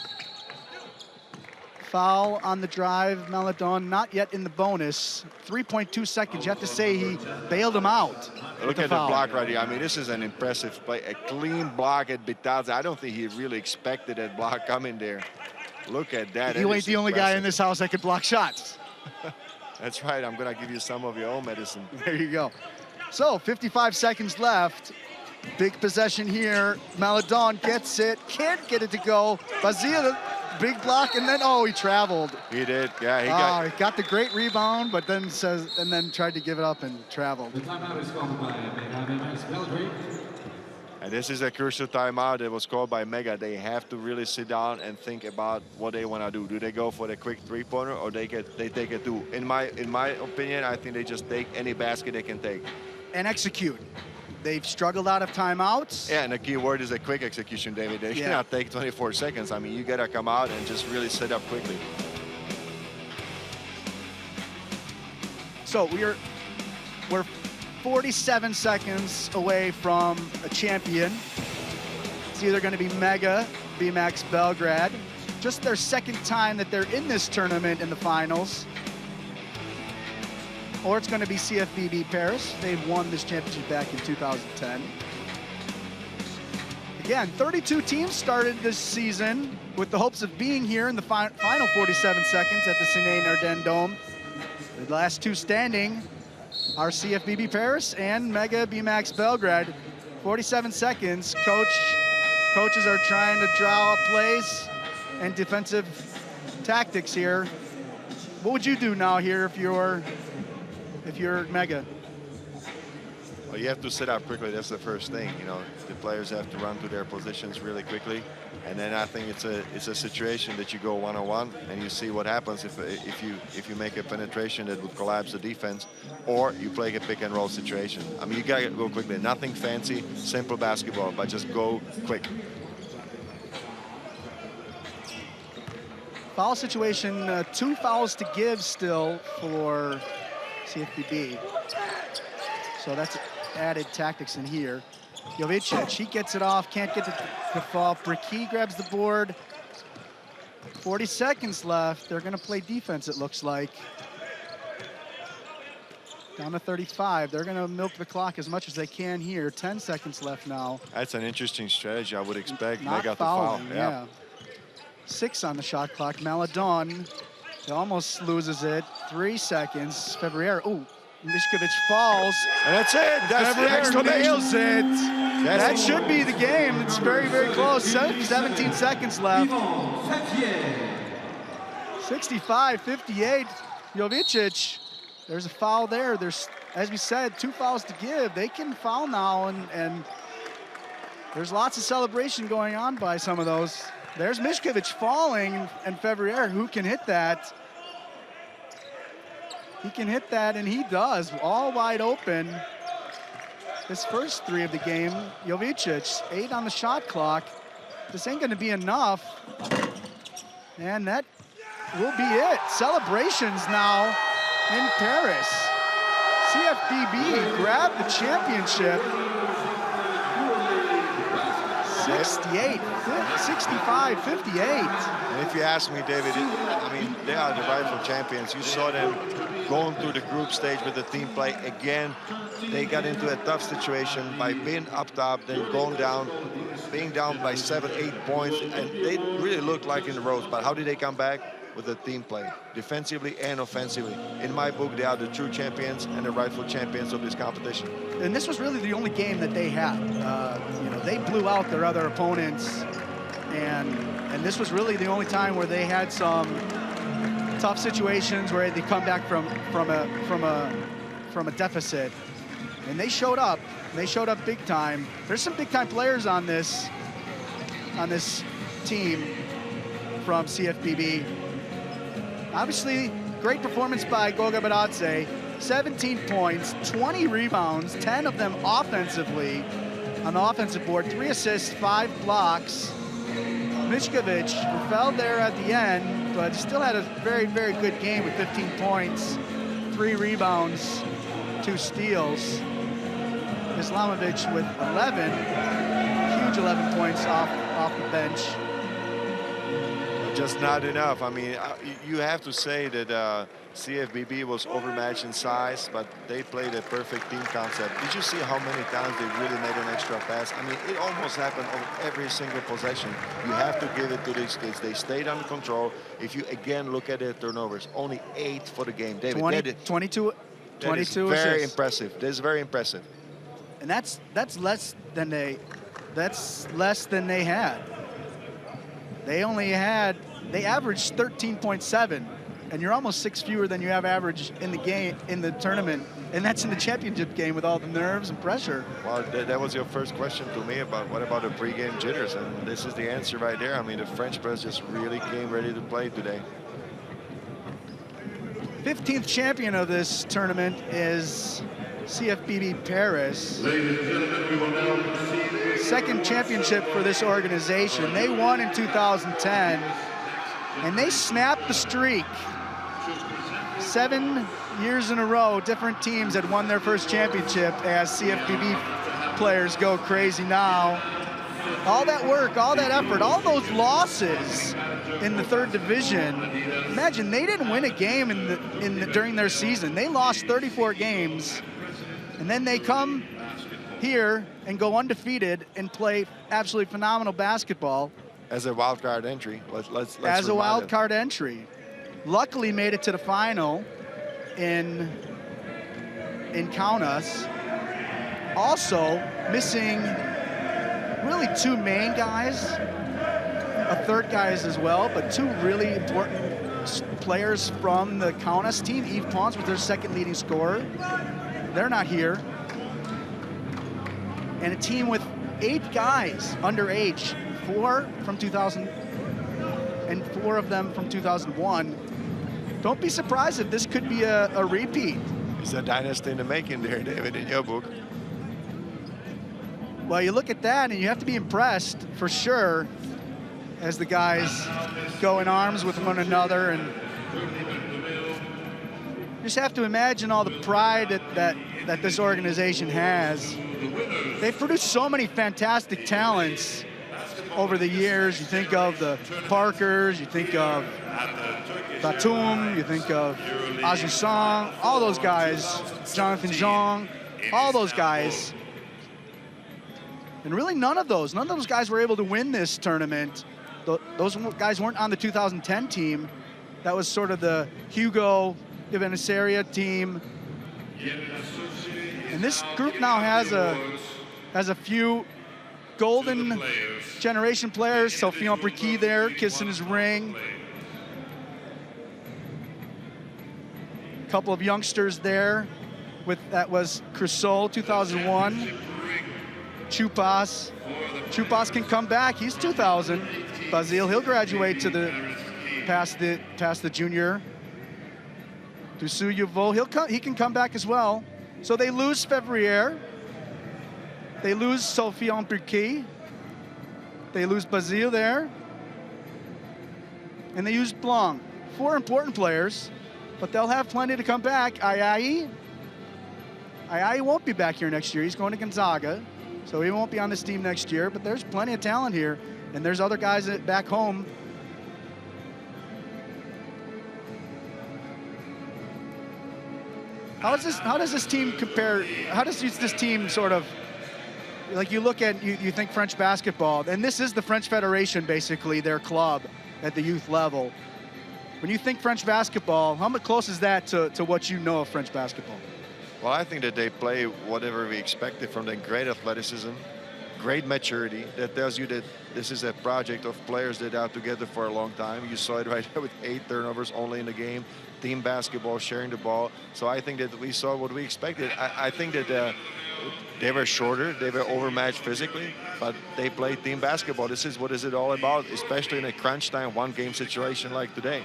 Foul on the drive, Maladon not yet in the bonus. 3.2 seconds. You have to say he bailed him out. Look at the block right here. I mean, this is an impressive play. A clean block at Bitadze. I don't think he really expected that block coming there. Look at that. You ain't the only guy in this house that can block shots. That's right. I'm going to give you some of your own medicine. There you go. So, 55 seconds left. Big possession here. Maladon gets it. Can't get it to go. Bazil, big block, and then, oh, he traveled. He did, yeah. He got the great rebound, but then tried to give it up and traveled. The timeout is called by Bemax Belgrade. And this is a crucial timeout that was called by Mega. They have to really sit down and think about what they want to do. Do they go for the quick three-pointer, or they take a two? In my opinion, I think they just take any basket they can take. And execute. They've struggled out of timeouts. Yeah, and the key word is a quick execution, David. They cannot take 24 seconds. I mean, you got to come out and just really set up quickly. So we're 47 seconds away from a champion. It's either going to be Mega, Bemax Belgrade. Just their second time that they're in this tournament in the finals. Or it's going to be CFBB Paris. They've won this championship back in 2010. Again, 32 teams started this season with the hopes of being here in the final 47 seconds at the Seine-Ardennes Dome. The last two standing are CFBB Paris and Mega Bemax Belgrade. 47 seconds. Coaches are trying to draw up plays and defensive tactics here. What would you do now here if you're Mega? Well, you have to set up quickly. That's the first thing. You know, the players have to run to their positions really quickly, and then I think it's a situation that you go one-on-one and you see what happens if you make a penetration that would collapse the defense, or you play a pick-and-roll situation. I mean, you gotta go quickly. Nothing fancy, simple basketball, but just go quick. Foul situation, 2 fouls to give still for CFBB. So that's added tactics in here. U18, he gets it off, can't get the fall. Bricky grabs the board. 40 seconds left. They're gonna play defense, it looks like. Down to 35. They're gonna milk the clock as much as they can here. 10 seconds left now. That's an interesting strategy. I would expect Not Mega to foul. fouling, yeah. 6 on the shot clock. Maladon, he almost loses it. 3 seconds. February, oh, Mishkovic falls. And that's it. That's the exclamation. Nails it. That should be the game. It's very, very close. 17 seconds left. 65-58. Jovic. There's a foul there. There's, as we said, 2 fouls to give. They can foul now, and there's lots of celebration going on by some of those. There's Mishkovic falling, and February, who can hit that? He can hit that, and he does, all wide open. His first 3 of the game. Jovic, 8 on the shot clock. This ain't gonna be enough. And that will be it. Celebrations now in Paris. CFBB grabbed the championship. 65-58. And if you ask me, David, I mean, they are the rightful champions. You saw them going through the group stage with the team play. Again, they got into a tough situation by being up top, then going down, being down by 7-8 points, and they really looked like in the ropes. But how did they come back? With the team play, defensively and offensively. In my book, they are the true champions and the rightful champions of this competition. And this was really the only game that they had. You know, they blew out their other opponents, and this was really the only time where they had some tough situations where they come back from a deficit, and they showed up. They showed up big time. There's some big time players on this team from CFBB. Obviously, great performance by Goga Baradze. 17 points, 20 rebounds, 10 of them offensively on the offensive board, 3 assists, 5 blocks. Mishkovic fell there at the end, but still had a very, very good game with 15 points, 3 rebounds, 2 steals. Islamovic with 11, huge 11 points off the bench. Just not enough. I mean, you have to say that CFBB was overmatched in size, but they played a perfect team concept. Did you see how many times they really made an extra pass? I mean, it almost happened on every single possession. You have to give it to these kids. They stayed under control. If you, again, look at their turnovers, only 8 for the game. David, 22 assists. Very impressive. That is very impressive. And that's less than they had. they averaged 13.7, and you're almost 6 fewer than you have average in the game, in the tournament, and that's in the championship game with all the nerves and pressure. Well, that was your first question to me about what about the pregame jitters, and this is the answer right there. I mean, the French press just really came ready to play today. 15th champion of this tournament is CFBB Paris. Ladies and gentlemen, we will now proceed. Second championship for this organization. They won in 2010, and they snapped the streak. 7 years in a row, different teams had won their first championship as CFBB players go crazy now. All that work, all that effort, all those losses in the third division. Imagine they didn't win a game during their season. They lost 34 games, and then they come here and go undefeated and play absolutely phenomenal basketball. As a wild card entry, let's as a wild them. card entry. Luckily made it to the final in Kaunas. Also missing really 2 main guys, a third guy as well, but 2 really important players from the Kaunas team. Yves Pons was their second leading scorer. They're not here. And a team with 8 guys underage, 4 from 2000 and 4 of them from 2001. Don't be surprised if this could be a repeat. It's a dynasty in the making there, David, in your book. Well, you look at that and you have to be impressed for sure as the guys go in arms with one another, and you just have to imagine all the pride that this organization has. They've produced so many fantastic talents over the years. You think of the Parkers, you think of Batum, you think of Ajusang, all those guys, Jonathan Zhang, all those guys. And really none of those guys were able to win this tournament. Those guys weren't on the 2010 team. That was sort of the Hugo Ivaniseria team. And this group now has a few golden generation players. Sofian Briquet there, kissing his ring. A couple of youngsters there. That was Crusoe, 2001. Chupas can come back. He's 2000. Basile, he'll graduate to past the junior. Dusu Yuvo, he can come back as well. So they lose Fevrier. They lose Sofian Briquet. They lose Basile there. And they use Blanc. 4 important players, but they'll have plenty to come back. Ayayi won't be back here next year. He's going to Gonzaga, so he won't be on this team next year, but there's plenty of talent here, and there's other guys back home. How does this team compare? How does this team sort of, like, you look at, you think French basketball, and this is the French Federation, basically, their club at the youth level. When you think French basketball, how much close is that to what you know of French basketball? Well, I think that they play whatever we expected from them. Great athleticism, great maturity. That tells you that this is a project of players that are together for a long time. You saw it right there with 8 turnovers only in the game. Team basketball, sharing the ball. So I think that we saw what we expected. I think that they were shorter, they were overmatched physically, but they played team basketball. This is what is it all about, especially in a crunch time, 1-game situation like today.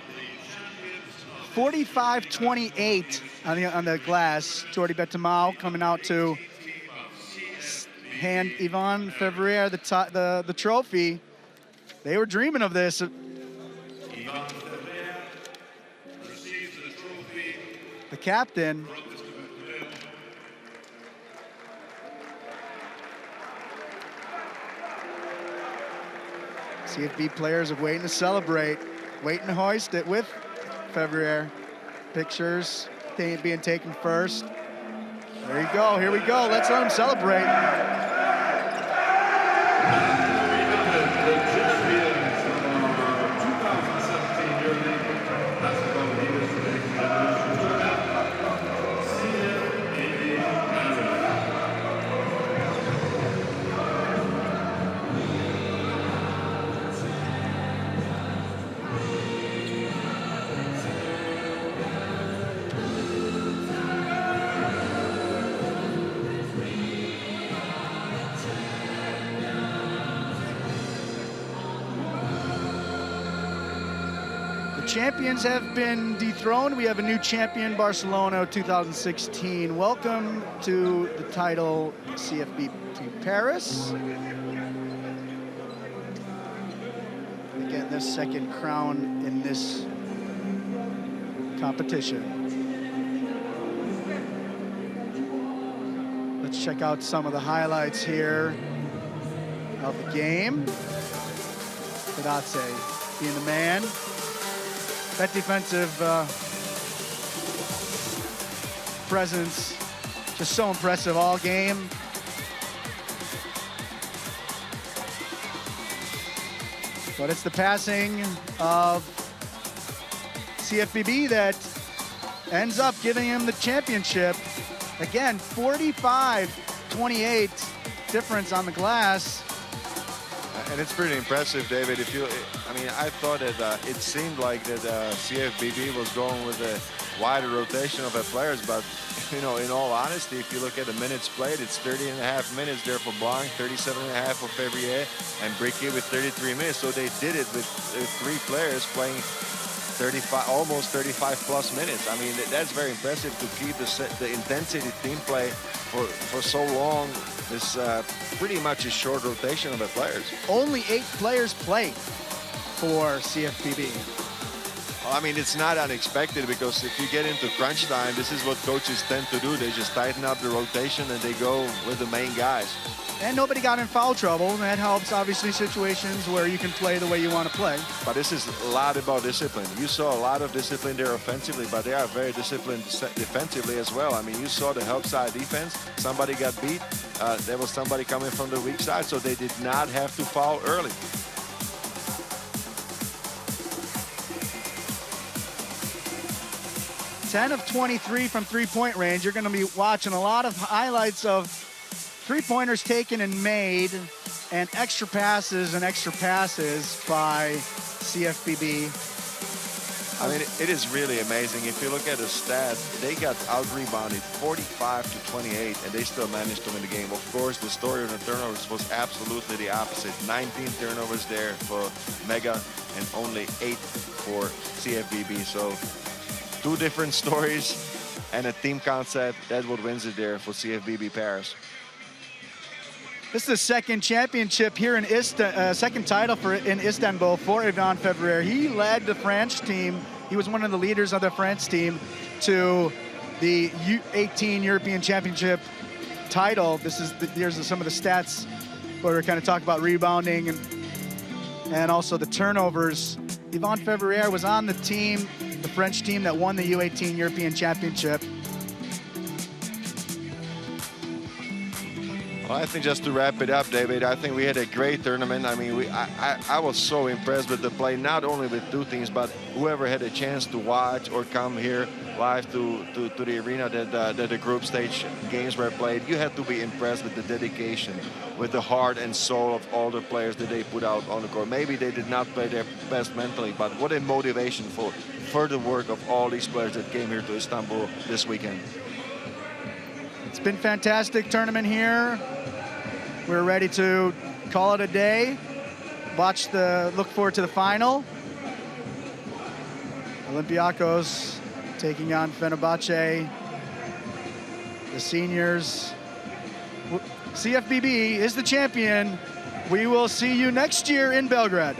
45-28 on the glass. Jordi Betamau coming out to hand Yvan Fevrier the trophy. They were dreaming of this. The captain. CFB players are waiting to celebrate, waiting to hoist it with Fevrier. Pictures being taken first. There you go, here we go. Let's let them celebrate. The champions of our 2017 Euroleague basketball leaders CFBB Paris. champions have been dethroned. We have a new champion, Barcelona 2016. Welcome to the title, CFBB Paris. Again, this second crown in this competition. Let's check out some of the highlights here of the game. ADIDAS being the man. That defensive presence, just so impressive all game. But it's the passing of CFBB that ends up giving him the championship. Again, 45-28 difference on the glass. And it's pretty impressive, David. If you, I mean, I thought that it seemed like that CFBB was going with a wider rotation of their players, but you know, in all honesty, if you look at the minutes played, it's 30.5 minutes there for Blanc, 37.5 for Février, and Briquet with 33 minutes. So they did it with 3 players playing 35, almost 35 plus minutes. I mean, that's very impressive to keep the intensity team play for so long. This pretty much a short rotation of the players. Only 8 players played for CFBB. Well, I mean, it's not unexpected, because if you get into crunch time, this is what coaches tend to do. They just tighten up the rotation and they go with the main guys. And nobody got in foul trouble, and that helps, obviously, situations where you can play the way you want to play. But this is a lot about discipline. You saw a lot of discipline there offensively, but they are very disciplined defensively as well. I mean, you saw the help side defense. Somebody got beat. There was somebody coming from the weak side, so they did not have to foul early. Ten of 23 from three-point range. You're going to be watching a lot of highlights of three-pointers taken and made, and extra passes by CFBB. I mean, it is really amazing. If you look at the stats, they got out-rebounded 45-28, and they still managed to win the game. Of course, the story of the turnovers was absolutely the opposite. 19 turnovers there for Mega, and only 8 for CFBB. So 2 different stories and a team concept. That's what wins it there for CFBB Paris. This is the second championship here in second title in Istanbul for Yvan Février. He led the French team. He was one of the leaders of the French team to the U18 European Championship title. Here's some of the stats where we're kind of talking about rebounding and also the turnovers. Yvan Février was on the team, the French team that won the U18 European Championship. Well, I think just to wrap it up, David, I think we had a great tournament. I mean, I was so impressed with the play, not only with 2 teams, but whoever had a chance to watch or come here live to the arena that the group stage games were played. You had to be impressed with the dedication, with the heart and soul of all the players that they put out on the court. Maybe they did not play their best mentally, but what a motivation for further work of all these players that came here to Istanbul this weekend. It's been a fantastic tournament here. We're ready to call it a day. Look forward to the final. Olympiacos taking on Fenerbahce. The seniors. CFBB is the champion. We will see you next year in Belgrade.